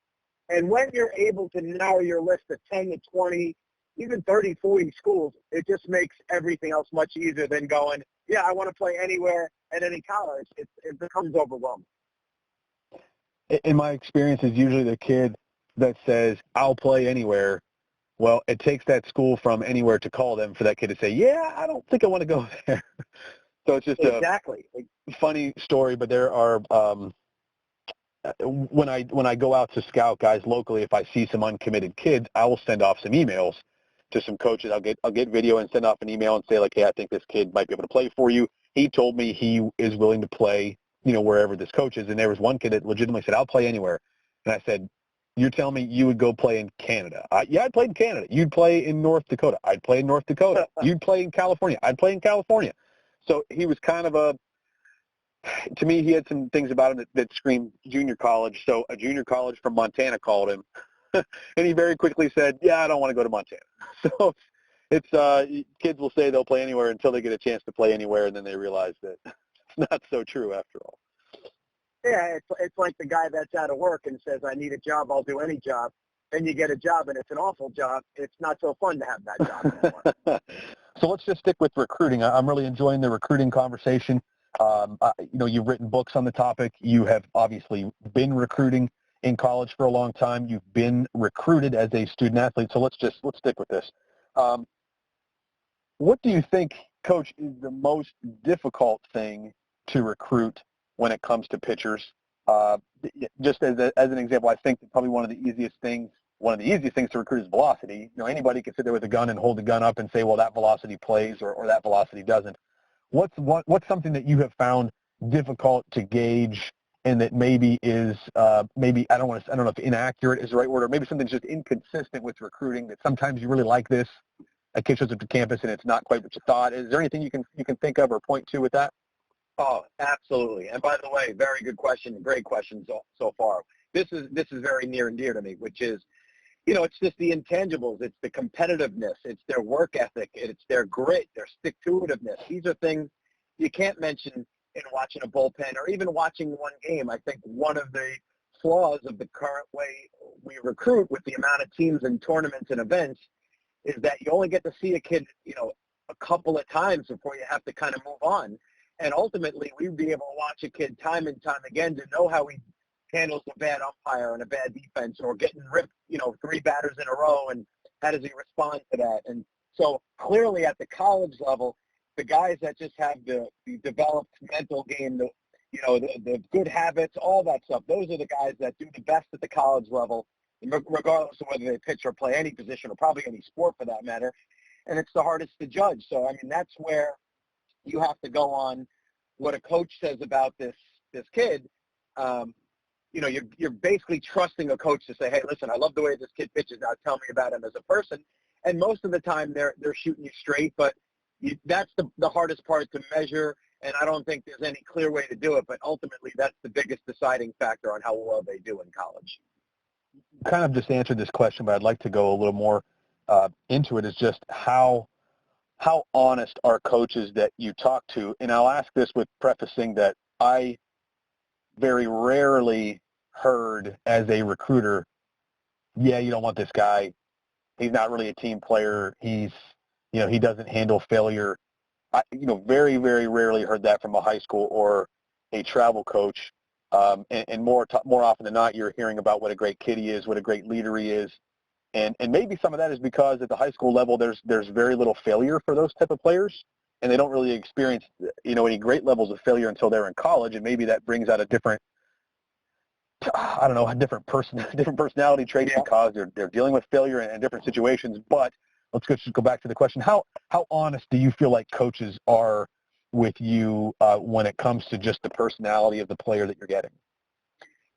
And when you're able to narrow your list to 10 to 20, even 30, 40 schools, it just makes everything else much easier than going, yeah, I want to play anywhere at any college. It becomes overwhelming.
In my experience, is usually the kid that says, I'll play anywhere. Well, it takes that school from anywhere to call them for that kid to say, yeah, I don't think I want to go there. So it's just
exactly
a funny story, but there are when I go out to scout guys locally, if I see some uncommitted kids, I will send off some emails to some coaches. I'll get video and send off an email and say, like, hey, I think this kid might be able to play for you. He told me he is willing to play, wherever this coach is. And there was one kid that legitimately said, I'll play anywhere. And I said, you're telling me you would go play in Canada? Yeah, I'd play in Canada. You'd play in North Dakota. I'd play in North Dakota. You'd play in California. I'd play in California. So he was kind of to me, he had some things about him that screamed junior college. So a junior college from Montana called him, and he very quickly said, yeah, I don't want to go to Montana. So it's kids will say they'll play anywhere until they get a chance to play anywhere, and then they realize that it's not so true after all.
Yeah, it's like the guy that's out of work and says, I need a job, I'll do any job. Then you get a job, and it's an awful job. It's not so fun to have that job anymore.
So let's just stick with recruiting. I'm really enjoying the recruiting conversation. You've written books on the topic. You have obviously been recruiting in college for a long time. You've been recruited as a student athlete. So let's stick with this. What do you think, Coach, is the most difficult thing to recruit when it comes to pitchers? Just as an example, I think that probably one of the easiest things to recruit is velocity. Anybody can sit there with a gun and hold the gun up and say, well, that velocity plays or that velocity doesn't. What's something that you have found difficult to gauge and that maybe is maybe I don't know if inaccurate is the right word, or maybe something's just inconsistent with recruiting, that sometimes you really like this, a kid shows up to campus and it's not quite what you thought? Is there anything you can think of or point to with that?
Oh, absolutely. And by the way, very good question. Great question so far. This is very near and dear to me, which is, it's just the intangibles. It's the competitiveness. It's their work ethic. It's their grit, their stick-to-itiveness. These are things you can't mention in watching a bullpen or even watching one game. I think one of the flaws of the current way we recruit with the amount of teams and tournaments and events is that you only get to see a kid, a couple of times before you have to kind of move on. And ultimately, we'd be able to watch a kid time and time again to know how he handles a bad umpire and a bad defense, or getting ripped, 3 batters in a row, and how does he respond to that? And so clearly at the college level, the guys that just have the developed mental game, the good habits, all that stuff, those are the guys that do the best at the college level, regardless of whether they pitch or play any position, or probably any sport for that matter. And it's the hardest to judge. So, that's where you have to go on what a coach says about this kid. You're basically trusting a coach to say, hey, listen, I love the way this kid pitches. Now tell me about him as a person. And most of the time they're shooting you straight, but that's the hardest part to measure. And I don't think there's any clear way to do it, but ultimately that's the biggest deciding factor on how well they do in college.
Kind of just answered this question, but I'd like to go a little more into it, is just how honest are coaches that you talk to? And I'll ask this with prefacing that I very rarely heard as a recruiter, yeah, you don't want this guy. He's not really a team player. He's, he doesn't handle failure. I, very, very rarely heard that from a high school or a travel coach. And more often than not, you're hearing about what a great kid he is, what a great leader he is. And maybe some of that is because at the high school level, there's very little failure for those type of players, and they don't really experience, any great levels of failure until they're in college. And maybe that brings out a different, different personality traits, because they're dealing with failure in different situations. But let's just go back to the question. How honest do you feel like coaches are with you when it comes to just the personality of the player that you're getting?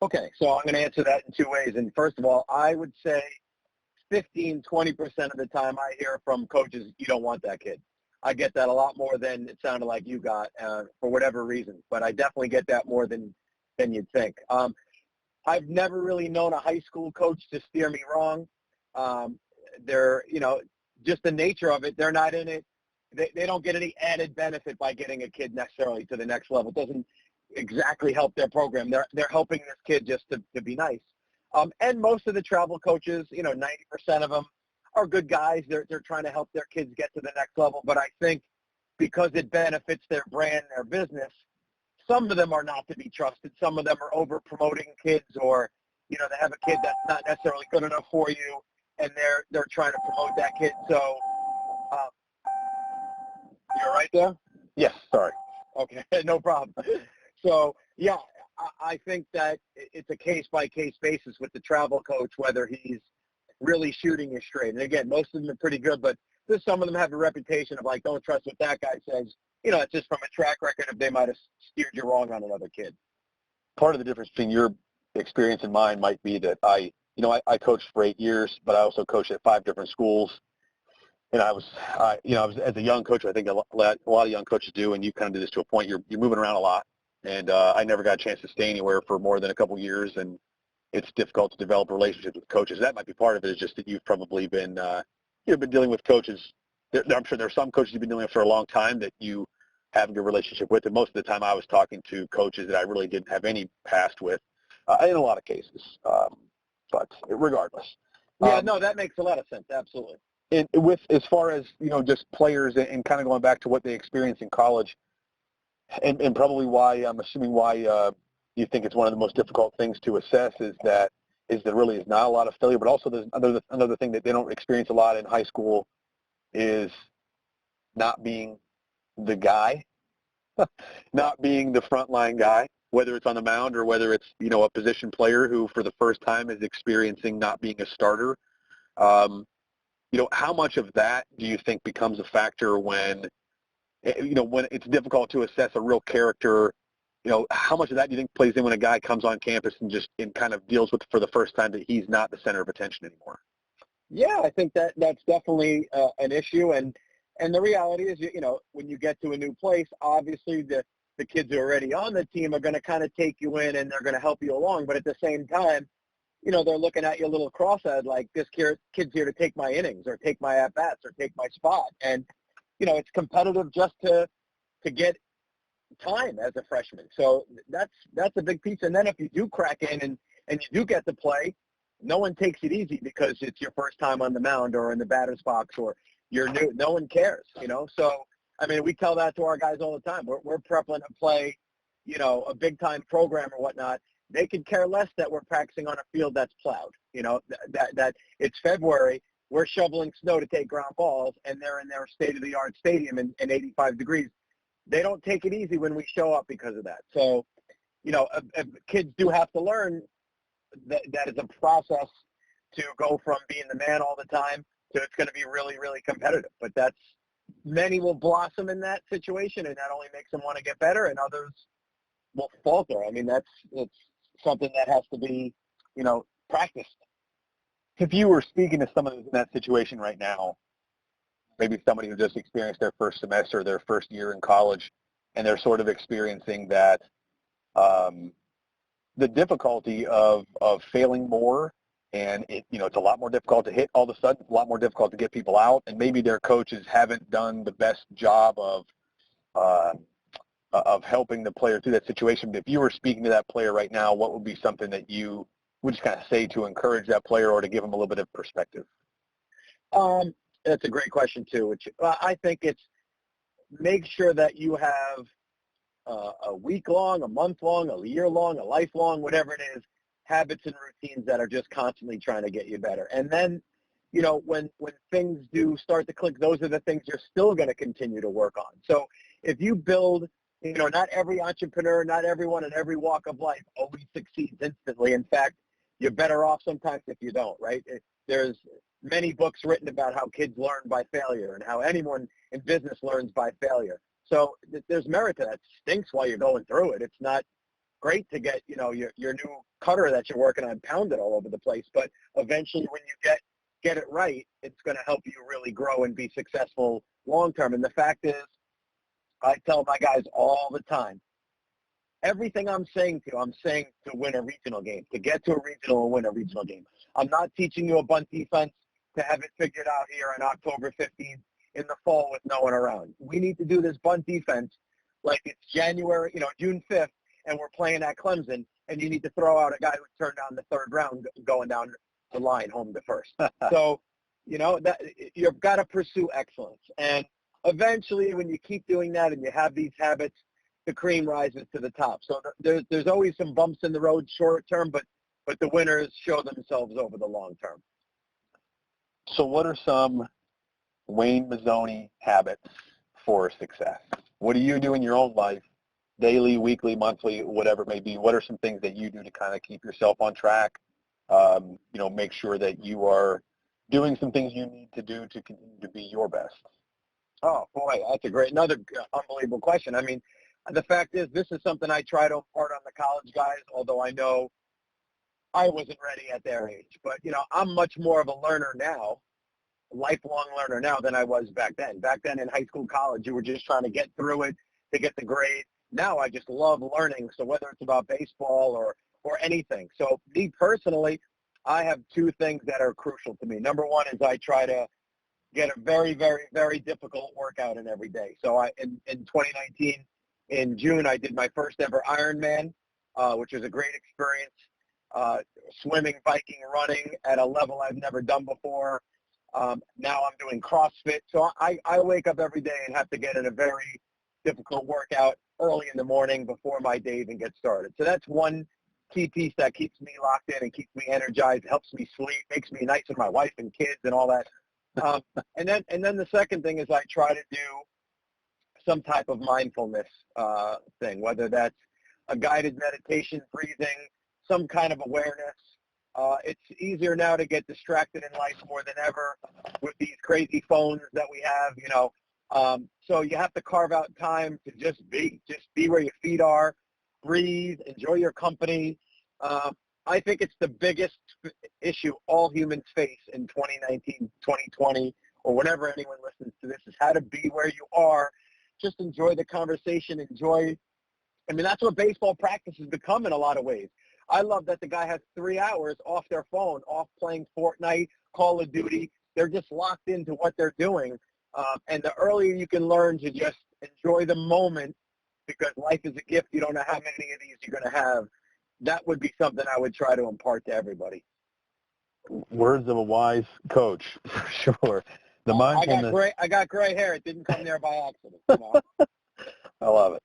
Okay, so I'm going to answer that in 2 ways. And first of all, I would say 15, 20% of the time I hear from coaches, you don't want that kid. I get that a lot more than it sounded like you got for whatever reason. But I definitely get that more than you'd think. I've never really known a high school coach to steer me wrong. They're, just the nature of it, they're not in it. They don't get any added benefit by getting a kid necessarily to the next level. It exactly help their program. They're helping this kid just to be nice. And most of the travel coaches, 90% of them are good guys. They're trying to help their kids get to the next level. But I think because it benefits their brand, their business, some of them are not to be trusted. Some of them are over promoting kids, or they have a kid that's not necessarily good enough for you, and they're trying to promote that kid. So you're right there?
Yes, sorry.
Okay, no problem. So, yeah, I think that it's a case-by-case basis with the travel coach, whether he's really shooting you straight. And, again, most of them are pretty good, but there's some of them have a reputation of, like, don't trust what that guy says. It's just from a track record if they might have steered you wrong on another kid.
Part of the difference between your experience and mine might be that I coached for 8 years, but I also coached at 5 different schools. And I was as a young coach, I think a lot of young coaches do, and you kind of do this to a point. You're moving around a lot, and I never got a chance to stay anywhere for more than a couple of years, and it's difficult to develop relationships with coaches. That might be part of it. Is just that you've probably been been dealing with coaches. I'm sure there are some coaches you've been dealing with for a long time that you have a good relationship with, and most of the time I was talking to coaches that I really didn't have any past with, in a lot of cases. But regardless.
Yeah, no, that makes a lot of sense. Absolutely.
And with as far as just players and kind of going back to what they experience in college, and probably why I'm assuming why you think it's one of the most difficult things to assess is that there really is not a lot of failure, but also there's another thing that they don't experience a lot in high school is not being the guy, not being the frontline guy, whether it's on the mound or whether it's a position player who for the first time is experiencing not being a starter. How much of that do you think becomes a factor when it's difficult to assess a real character? How much of that do you think plays in when a guy comes on campus and kind of deals with for the first time that he's not the center of attention anymore?
Yeah, I think that's definitely an issue. And the reality is, when you get to a new place, obviously the kids who are already on the team are going to kind of take you in and they're going to help you along. But at the same time, they're looking at you a little cross-eyed, like this kid's here to take my innings or take my at-bats or take my spot. And, it's competitive just to get time as a freshman. So that's a big piece. And then if you do crack in and you do get to play, no one takes it easy because it's your first time on the mound or in the batter's box or you're new. No one cares, So, I mean, we tell that to our guys all the time. We're prepping to play, a big-time program or whatnot. They could care less that we're practicing on a field that's plowed, that it's February. We're shoveling snow to take ground balls, and they're in their state-of-the-art stadium in 85 degrees. They don't take it easy when we show up because of that. So, kids do have to learn that is a process to go from being the man all the time to it's going to be really, really competitive. But many will blossom in that situation, and that only makes them want to get better, and others will falter. I mean, it's something that has to be, practiced.
If you were speaking to someone who's in that situation right now, maybe somebody who just experienced their first semester, their first year in college, and they're sort of experiencing that the difficulty of failing more, and it's a lot more difficult to hit all of a sudden, it's a lot more difficult to get people out, and maybe their coaches haven't done the best job of helping the player through that situation. But if you were speaking to that player right now, what would be something that you would just kind of say to encourage that player or to give him a little bit of perspective?
That's a great question too, which I think it's make sure that you have a week-long, a month-long, a year-long, a lifelong, whatever it is, habits and routines that are just constantly trying to get you better. And then, when things do start to click, those are the things you're still going to continue to work on. So if you build, not every entrepreneur, not everyone in every walk of life always succeeds instantly. In fact, you're better off sometimes if you don't, right? There's many books written about how kids learn by failure and how anyone in business learns by failure. So there's merit to that. It stinks while you're going through it. It's not great to get, your new cutter that you're working on pounded all over the place. But eventually when you get it right, it's going to help you really grow and be successful long term. And the fact is, I tell my guys all the time, everything I'm saying to win a regional game, to get to a regional and win a regional game. I'm not teaching you a bunt defense to have it figured out here on October 15th in the fall with no one around. We need to do this bunt defense like it's June 5th, and we're playing at Clemson, and you need to throw out a guy who turned down the third round going down the line home to first. So, that you've got to pursue excellence. And eventually, when you keep doing that and you have these habits, the cream rises to the top. So there's always some bumps in the road short term, but the winners show themselves over the long term.
So what are some Wayne Mazzoni habits for success? What do you do in your own life, daily, weekly, monthly, whatever it may be? What are some things that you do to kind of keep yourself on track? Make sure that you are doing some things you need to do to continue to be your best.
Oh, boy, that's another unbelievable question. I mean, the fact is, this is something I try to impart on the college guys, although I know I wasn't ready at their age. But, I'm much more of a learner now, a lifelong learner now than I was back then. Back then in high school, college, you were just trying to get through it to get the grade. Now I just love learning. So whether it's about baseball or anything. So me personally, I have two things that are crucial to me. Number one is I try to get a very, very, very difficult workout in every day. So in 2019, in June, I did my first ever Ironman, which was a great experience. Swimming, biking, running at a level I've never done before. Now I'm doing CrossFit. So I wake up every day and have to get in a very difficult workout early in the morning before my day even gets started. So that's one key piece that keeps me locked in and keeps me energized, helps me sleep, makes me nice with my wife and kids and all that. And then the second thing is I try to do some type of mindfulness thing, whether that's a guided meditation, breathing, some kind of awareness. It's easier now to get distracted in life more than ever with these crazy phones that we have, so you have to carve out time to just be where your feet are, breathe, enjoy your company. I think it's the biggest issue all humans face in 2019, 2020, or whenever anyone listens to this, is how to be where you are. Just enjoy the conversation, that's what baseball practice has become in a lot of ways. I love that the guy has 3 hours off their phone, off playing Fortnite, Call of Duty. They're just locked into what they're doing. And the earlier you can learn to just enjoy the moment, because life is a gift. You don't know how many of these you're going to have. That would be something I would try to impart to everybody.
Words of a wise coach, for sure. The mindfulness.
I got gray hair. It didn't come there by accident.
I love it.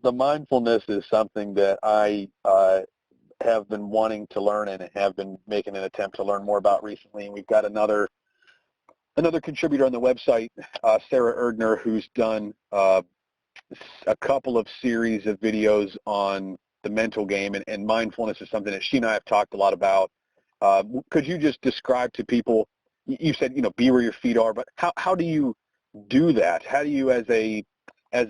The mindfulness is something that I have been wanting to learn and have been making an attempt to learn more about recently. And we've got another contributor on the website, Sarah Erdner, who's done a couple of series of videos on the mental game, and mindfulness is something that she and I have talked a lot about. Could you just describe to people, you said, be where your feet are, but how do you do that? How do you, as a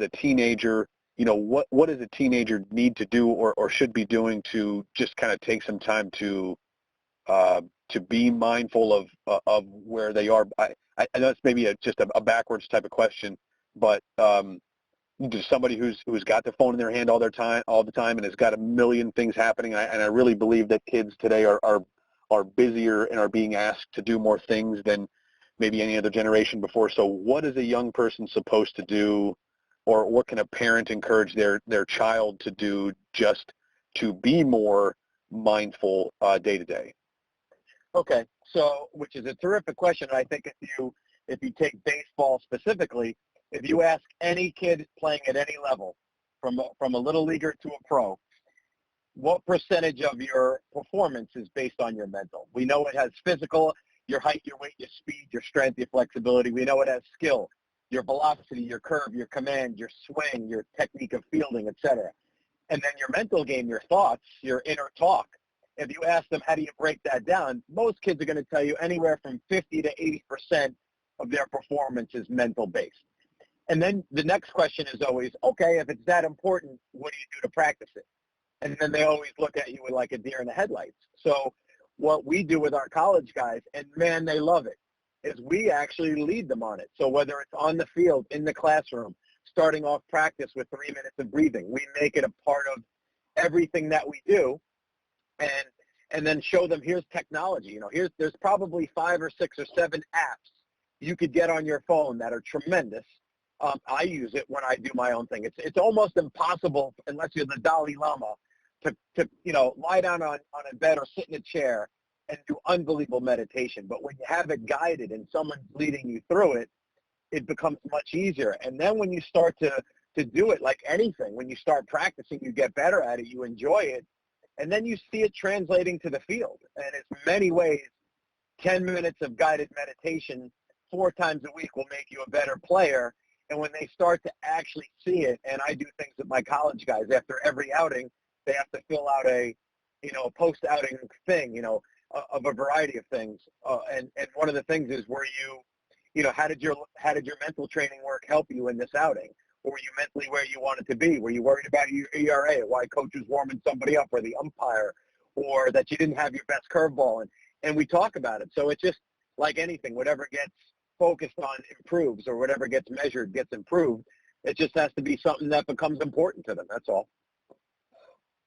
teenager, what does a teenager need to do or should be doing to just kind of take some time to be mindful of where they are? I know it's maybe just a backwards type of question, but to somebody who's got their phone in their hand all the time and has got a million things happening, and I really believe that kids today are busier and are being asked to do more things than maybe any other generation before. So what is a young person supposed to do, or what can a parent encourage their child to do just to be more mindful day to day?
Okay, so which is a terrific question. I think if you take baseball specifically, if you ask any kid playing at any level, from a little leaguer to a pro, what percentage of your performance is based on your mental? We know it has physical, your height, your weight, your speed, your strength, your flexibility. We know it has skill, your velocity, your curve, your command, your swing, your technique of fielding, etc. And then your mental game, your thoughts, your inner talk. If you ask them, how do you break that down? Most kids are going to tell you anywhere from 50 to 80% of their performance is mental based. And then the next question is always, okay, if it's that important, what do you do to practice it? And then they always look at you with like a deer in the headlights. So what we do with our college guys, and man, they love it, is we actually lead them on it. So whether it's on the field, in the classroom, starting off practice with 3 minutes of breathing, we make it a part of everything that we do, and then show them, here's technology. There's probably 5 or 6 or 7 apps you could get on your phone that are tremendous. I use it when I do my own thing. It's almost impossible unless you're the Dalai Lama to lie down on a bed or sit in a chair and do unbelievable meditation. But when you have it guided and someone's leading you through it, it becomes much easier. And then when you start to do it like anything, when you start practicing, you get better at it, you enjoy it, and then you see it translating to the field. And in many ways, 10 minutes of guided meditation 4 times a week will make you a better player. And when they start to actually see it, and I do things with my college guys, after every outing, they have to fill out a post-outing thing, of a variety of things. And one of the things is how did your mental training work help you in this outing? Or were you mentally where you wanted to be? Were you worried about your ERA, why coach was warming somebody up, or the umpire, or that you didn't have your best curveball? And we talk about it. So it's just like anything, whatever gets focused on improves, or whatever gets measured gets improved. It just has to be something that becomes important to them. That's all.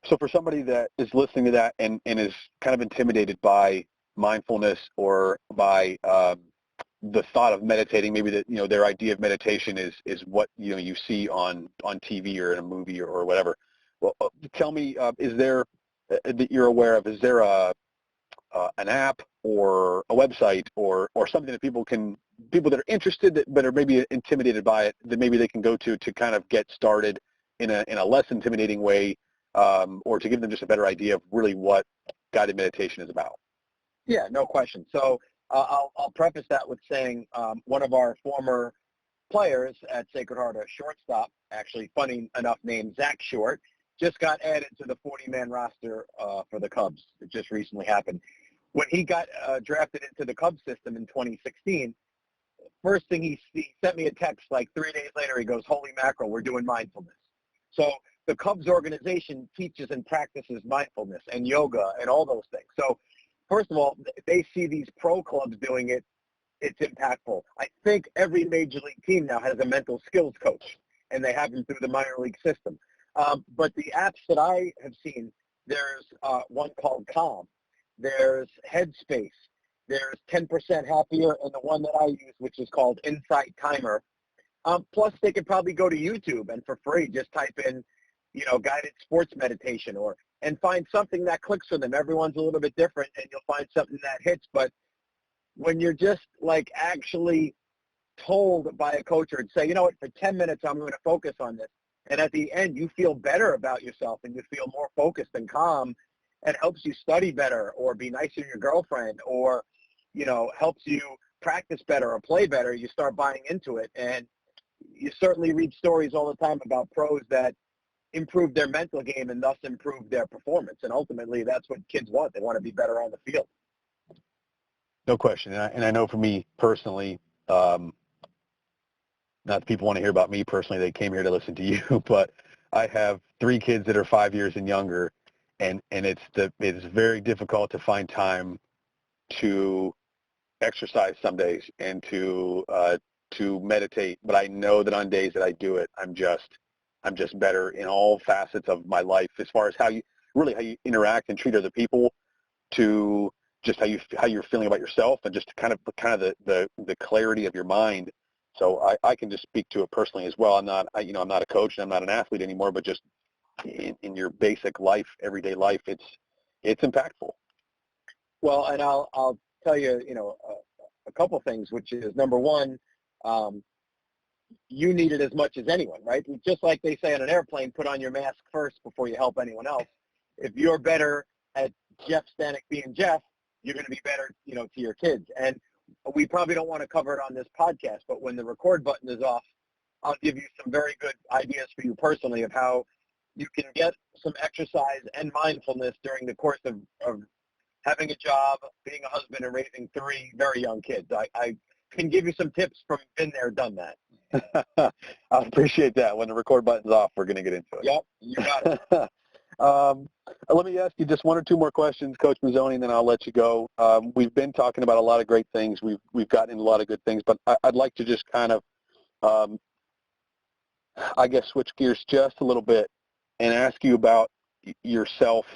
So for somebody that is listening to that and is kind of intimidated by mindfulness or by the thought of meditating, maybe that their idea of meditation is what you see on TV or in a movie or whatever. Well, tell me, is there that you're aware of? Is there an app or a website or something that people that are interested but are maybe intimidated by it, that maybe they can go to kind of get started in a less intimidating way, or to give them just a better idea of really what guided meditation is about?
Yeah, no question. So I'll preface that with saying one of our former players at Sacred Heart, a shortstop, actually funny enough named Zach Short, just got added to the 40-man roster for the Cubs. It just recently happened. When he got drafted into the Cubs system in 2016, first thing he sent me a text like 3 days later. He goes, "Holy mackerel, we're doing mindfulness." So the Cubs organization teaches and practices mindfulness and yoga and all those things. So first of all, they see these pro clubs doing it. It's impactful. I think every major league team now has a mental skills coach, and they have them through the minor league system. But the apps that I have seen, there's one called Calm. There's Headspace. There's 10% Happier, and the one that I use, which is called Insight Timer. Plus, they could probably go to YouTube and for free just type in, guided sports meditation and find something that clicks for them. Everyone's a little bit different, and you'll find something that hits. But when you're just like actually told by a coach or say, for 10 minutes I'm going to focus on this, and at the end you feel better about yourself and you feel more focused and calm, and helps you study better or be nicer to your girlfriend or, helps you practice better or play better, you start buying into it. And you certainly read stories all the time about pros that improve their mental game and thus improve their performance. And ultimately, that's what kids want. They want to be better on the field.
No question. And I know for me personally, not that people want to hear about me personally, they came here to listen to you, but I have 3 kids that are 5 years and younger, and it's very difficult to find time to exercise some days and to meditate. But I know that on days that I do it, I'm just better in all facets of my life, as far as how you interact and treat other people, to just how you're feeling about yourself, and just kind of the clarity of your mind. So I can just speak to it personally as well. I'm not a coach and I'm not an athlete anymore, but just in your basic life, everyday life, it's impactful.
Well, and I'll tell you, a couple things, which is, number one, you need it as much as anyone, right? Just like they say on an airplane, put on your mask first before you help anyone else. If you're better at Jeff Stanek being Jeff, you're going to be better, to your kids. And we probably don't want to cover it on this podcast, but when the record button is off, I'll give you some very good ideas for you personally of how you can get some exercise and mindfulness during the course of having a job, being a husband, and raising 3 very young kids. I can give you some tips from been there, done that.
I appreciate that. When the record button's off, we're going to get into it.
Yep, you got it.
Let me ask you just 1 or 2 more questions, Coach Mazzoni, and then I'll let you go. We've been talking about a lot of great things. We've gotten into a lot of good things, but I'd like to just kind of, switch gears just a little bit and ask you about yourself,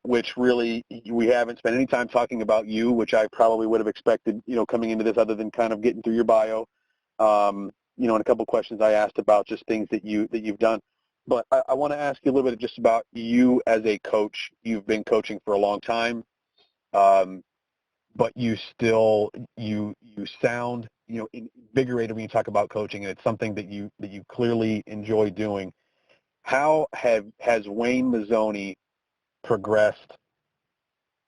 which really we haven't spent any time talking about you, which I probably would have expected, coming into this, other than kind of getting through your bio. in a couple of questions I asked about just things that you've done. But I want to ask you a little bit just about you as a coach. You've been coaching for a long time, but you still you sound invigorated when you talk about coaching, and it's something that you clearly enjoy doing. How has Wayne Mazzoni progressed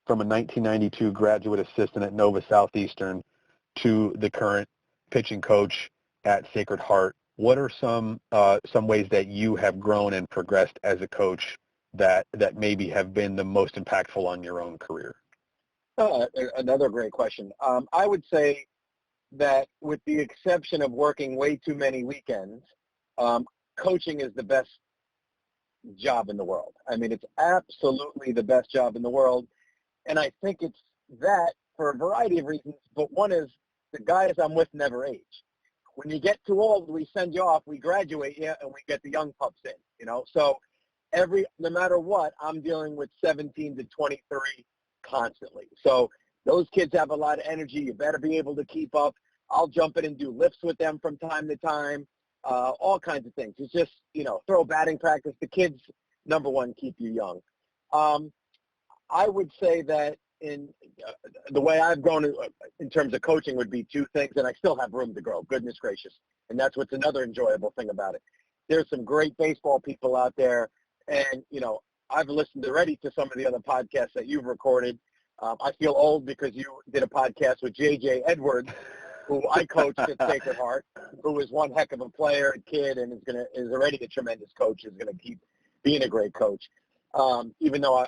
from a 1992 graduate assistant at Nova Southeastern to the current pitching coach at Sacred Heart? What are some ways that you have grown and progressed as a coach that maybe have been the most impactful on your own career?
Another great question. I would say that with the exception of working way too many weekends, coaching is the best job in the world. I mean, it's absolutely the best job in the world. And I think it's that for a variety of reasons, but one is the guys I'm with never age. When you get too old, we send you off, we graduate you, and we get the young pups in, So no matter what, I'm dealing with 17 to 23 constantly. So those kids have a lot of energy. You better be able to keep up. I'll jump in and do lifts with them from time to time, all kinds of things. It's just, throw batting practice. The kids, number one, keep you young. I would say that the way I've grown in terms of coaching would be two things, and I still have room to grow, goodness gracious. And that's what's another enjoyable thing about it. There's some great baseball people out there, and, I've listened already to some of the other podcasts that you've recorded. I feel old because you did a podcast with J.J. Edwards, who I coached at Sacred Heart, who is one heck of a player and kid and is already a tremendous coach, is going to keep being a great coach. Even though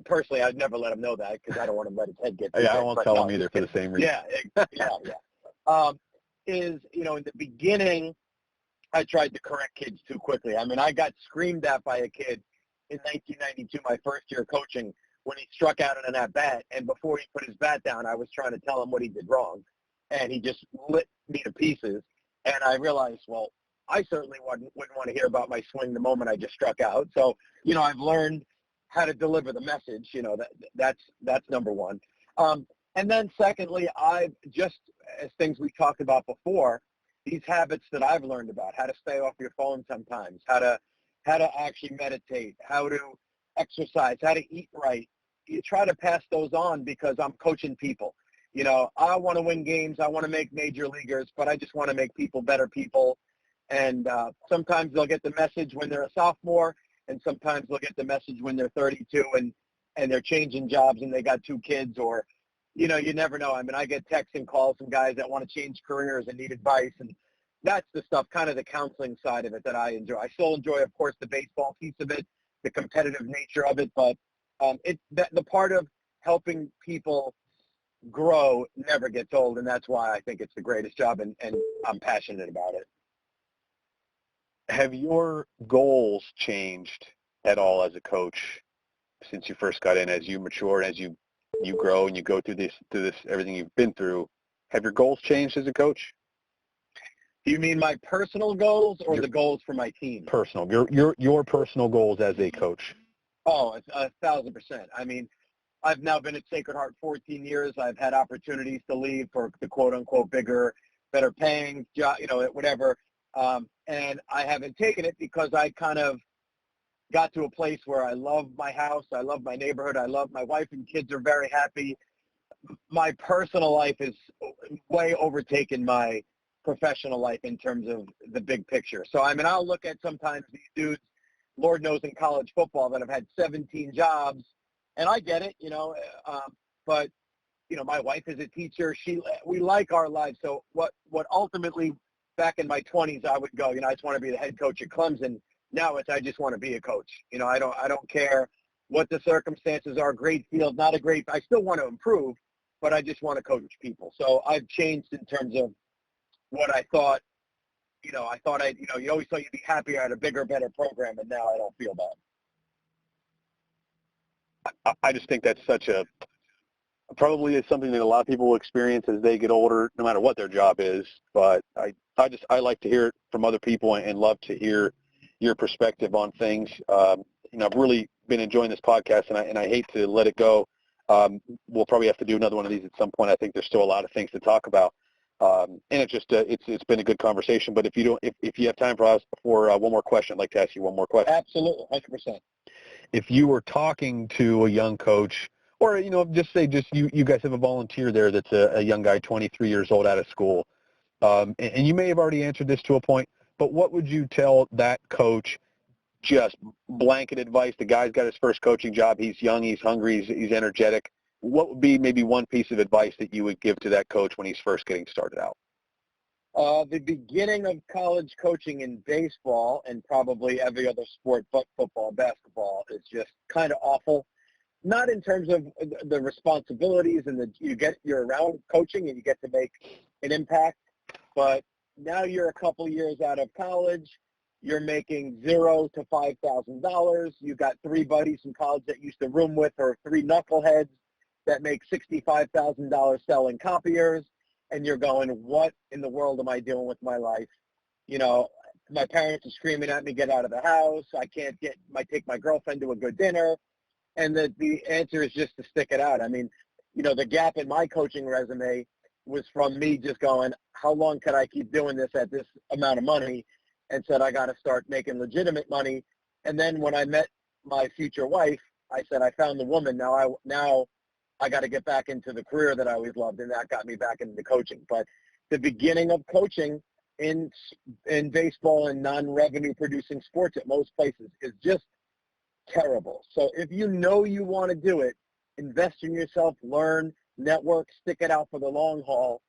personally I'd never let him know that because I don't want him to let his head get
I won't tell him either for the same reason.
Yeah. In the beginning, I tried to correct kids too quickly. I mean, I got screamed at by a kid in 1992, my first year coaching, when he struck out on an at-bat, and before he put his bat down, I was trying to tell him what he did wrong, and he just lit me to pieces, and I realized, well, I certainly wouldn't want to hear about my swing the moment I just struck out. So, I've learned how to deliver the message. That's number one. And then secondly, I've just, as things we talked about before, these habits that I've learned about, how to stay off your phone sometimes, how to actually meditate, how to exercise, how to eat right. You try to pass those on because I'm coaching people. I want to win games. I want to make major leaguers, but I just want to make people better people. And sometimes they'll get the message when they're a sophomore, and sometimes they'll get the message when they're 32 and they're changing jobs and they got two kids, or, you never know. I mean, I get texts and calls from guys that want to change careers and need advice, and that's the stuff, kind of the counseling side of it that I enjoy. I still enjoy, of course, the baseball piece of it, the competitive nature of it, but the part of helping people grow never gets old, and that's why I think it's the greatest job, and I'm passionate about it.
Have your goals changed at all as a coach since you first got in, as you mature, as you grow and you go through this everything you've been through? Have your goals changed as a coach?
Do you mean my personal goals or the goals for my team?
Personal. Your personal goals as a coach.
Oh, 1,000%. I mean, I've now been at Sacred Heart 14 years. I've had opportunities to leave for the quote-unquote bigger, better paying job, whatever. And I haven't taken it because I kind of got to a place where I love my house. I love my neighborhood. I love my wife and kids are very happy. My personal life is way overtaken my professional life in terms of the big picture. So, I mean, I'll look at sometimes these dudes, Lord knows in college football, that have had 17 jobs, and I get it, but, my wife is a teacher. We like our lives. So what ultimately, back in my 20s, I would go, I just want to be the head coach at Clemson. Now I just want to be a coach. I don't care what the circumstances are, great field, not a great, I still want to improve, but I just want to coach people. So I've changed in terms of what I thought, you always thought you'd be happier at a bigger, better program, and now I don't feel that.
I just think that's probably is something that a lot of people will experience as they get older, no matter what their job is. But I like to hear it from other people and love to hear your perspective on things. I've really been enjoying this podcast, and I hate to let it go. We'll probably have to do another one of these at some point. I think there's still a lot of things to talk about. And it's been a good conversation. But if you have time for one more question, I'd like to ask you one more question.
Absolutely, 100%.
If you were talking to a young coach, or just you guys have a volunteer there that's a young guy, 23 years old, out of school, and you may have already answered this to a point, but what would you tell that coach? Just blanket advice. The guy's got his first coaching job. He's young. He's hungry. He's energetic. What would be maybe one piece of advice that you would give to that coach when he's first getting started out?
The beginning of college coaching in baseball and probably every other sport but football, basketball is just kind of awful. Not in terms of the responsibilities and you're around coaching and you get to make an impact, but now you're a couple years out of college. You're making $0 to $5,000. You've got 3 buddies from college that you used to room with, or 3 knuckleheads that make $65,000 selling copiers, and you're going, what in the world am I doing with my life? My parents are screaming at me, get out of the house. I can't take my girlfriend to a good dinner. And the answer is just to stick it out. I mean, the gap in my coaching resume was from me just going, how long could I keep doing this at this amount of money? And said, I got to start making legitimate money. And then when I met my future wife, I said, I found the woman. Now I got to get back into the career that I always loved, and that got me back into coaching. But the beginning of coaching in baseball and non-revenue producing sports at most places is just terrible. So if you want to do it, invest in yourself, learn, network, stick it out for the long haul,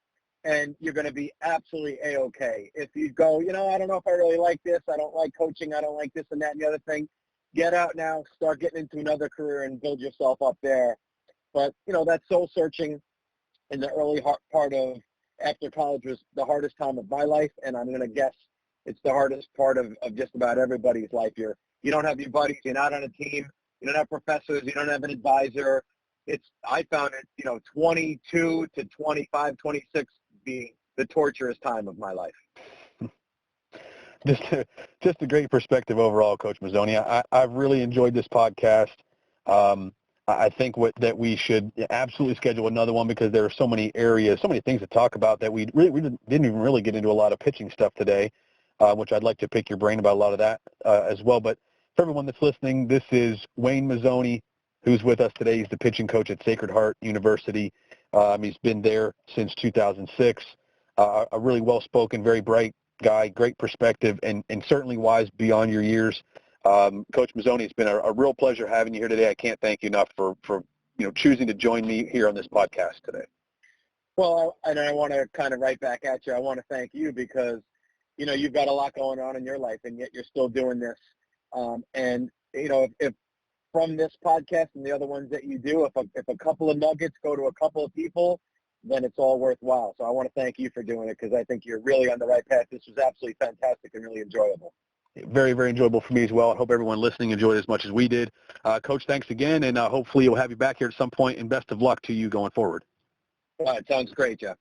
and you're going to be absolutely A-okay. If you go, I don't know if I really like this, I don't like coaching, I don't like this and that and the other thing, get out now, start getting into another career and build yourself up there. But, that soul searching in the early part of after college was the hardest time of my life, and I'm going to guess it's the hardest part of just about everybody's life. You don't have your buddies, you're not on a team, you don't have professors, you don't have an advisor. I found it, 22 to 25, 26 being the torturous time of my life.
Just a great perspective overall, Coach Mazzoni. I've really enjoyed this podcast. I think that we should absolutely schedule another one, because there are so many areas, so many things to talk about that we didn't even really get into a lot of pitching stuff today, which I'd like to pick your brain about a lot of that as well. But for everyone that's listening, this is Wayne Mazzoni, who's with us today. He's the pitching coach at Sacred Heart University. He's been there since 2006. A really well-spoken, very bright guy, great perspective, and certainly wise beyond your years. Coach Mazzoni, it's been a real pleasure having you here today. I can't thank you enough for choosing to join me here on this podcast today.
Well, and I want to kind of right back at you. I want to thank you because, you've got a lot going on in your life, and yet you're still doing this. And, if from this podcast and the other ones that you do, if a couple of nuggets go to a couple of people, then it's all worthwhile. So I want to thank you for doing it, because I think you're really on the right path. This was absolutely fantastic and really enjoyable.
Very, very enjoyable for me as well. I hope everyone listening enjoyed it as much as we did. Coach, thanks again, and hopefully we'll have you back here at some point, and best of luck to you going forward.
All right, sounds great, Jeff.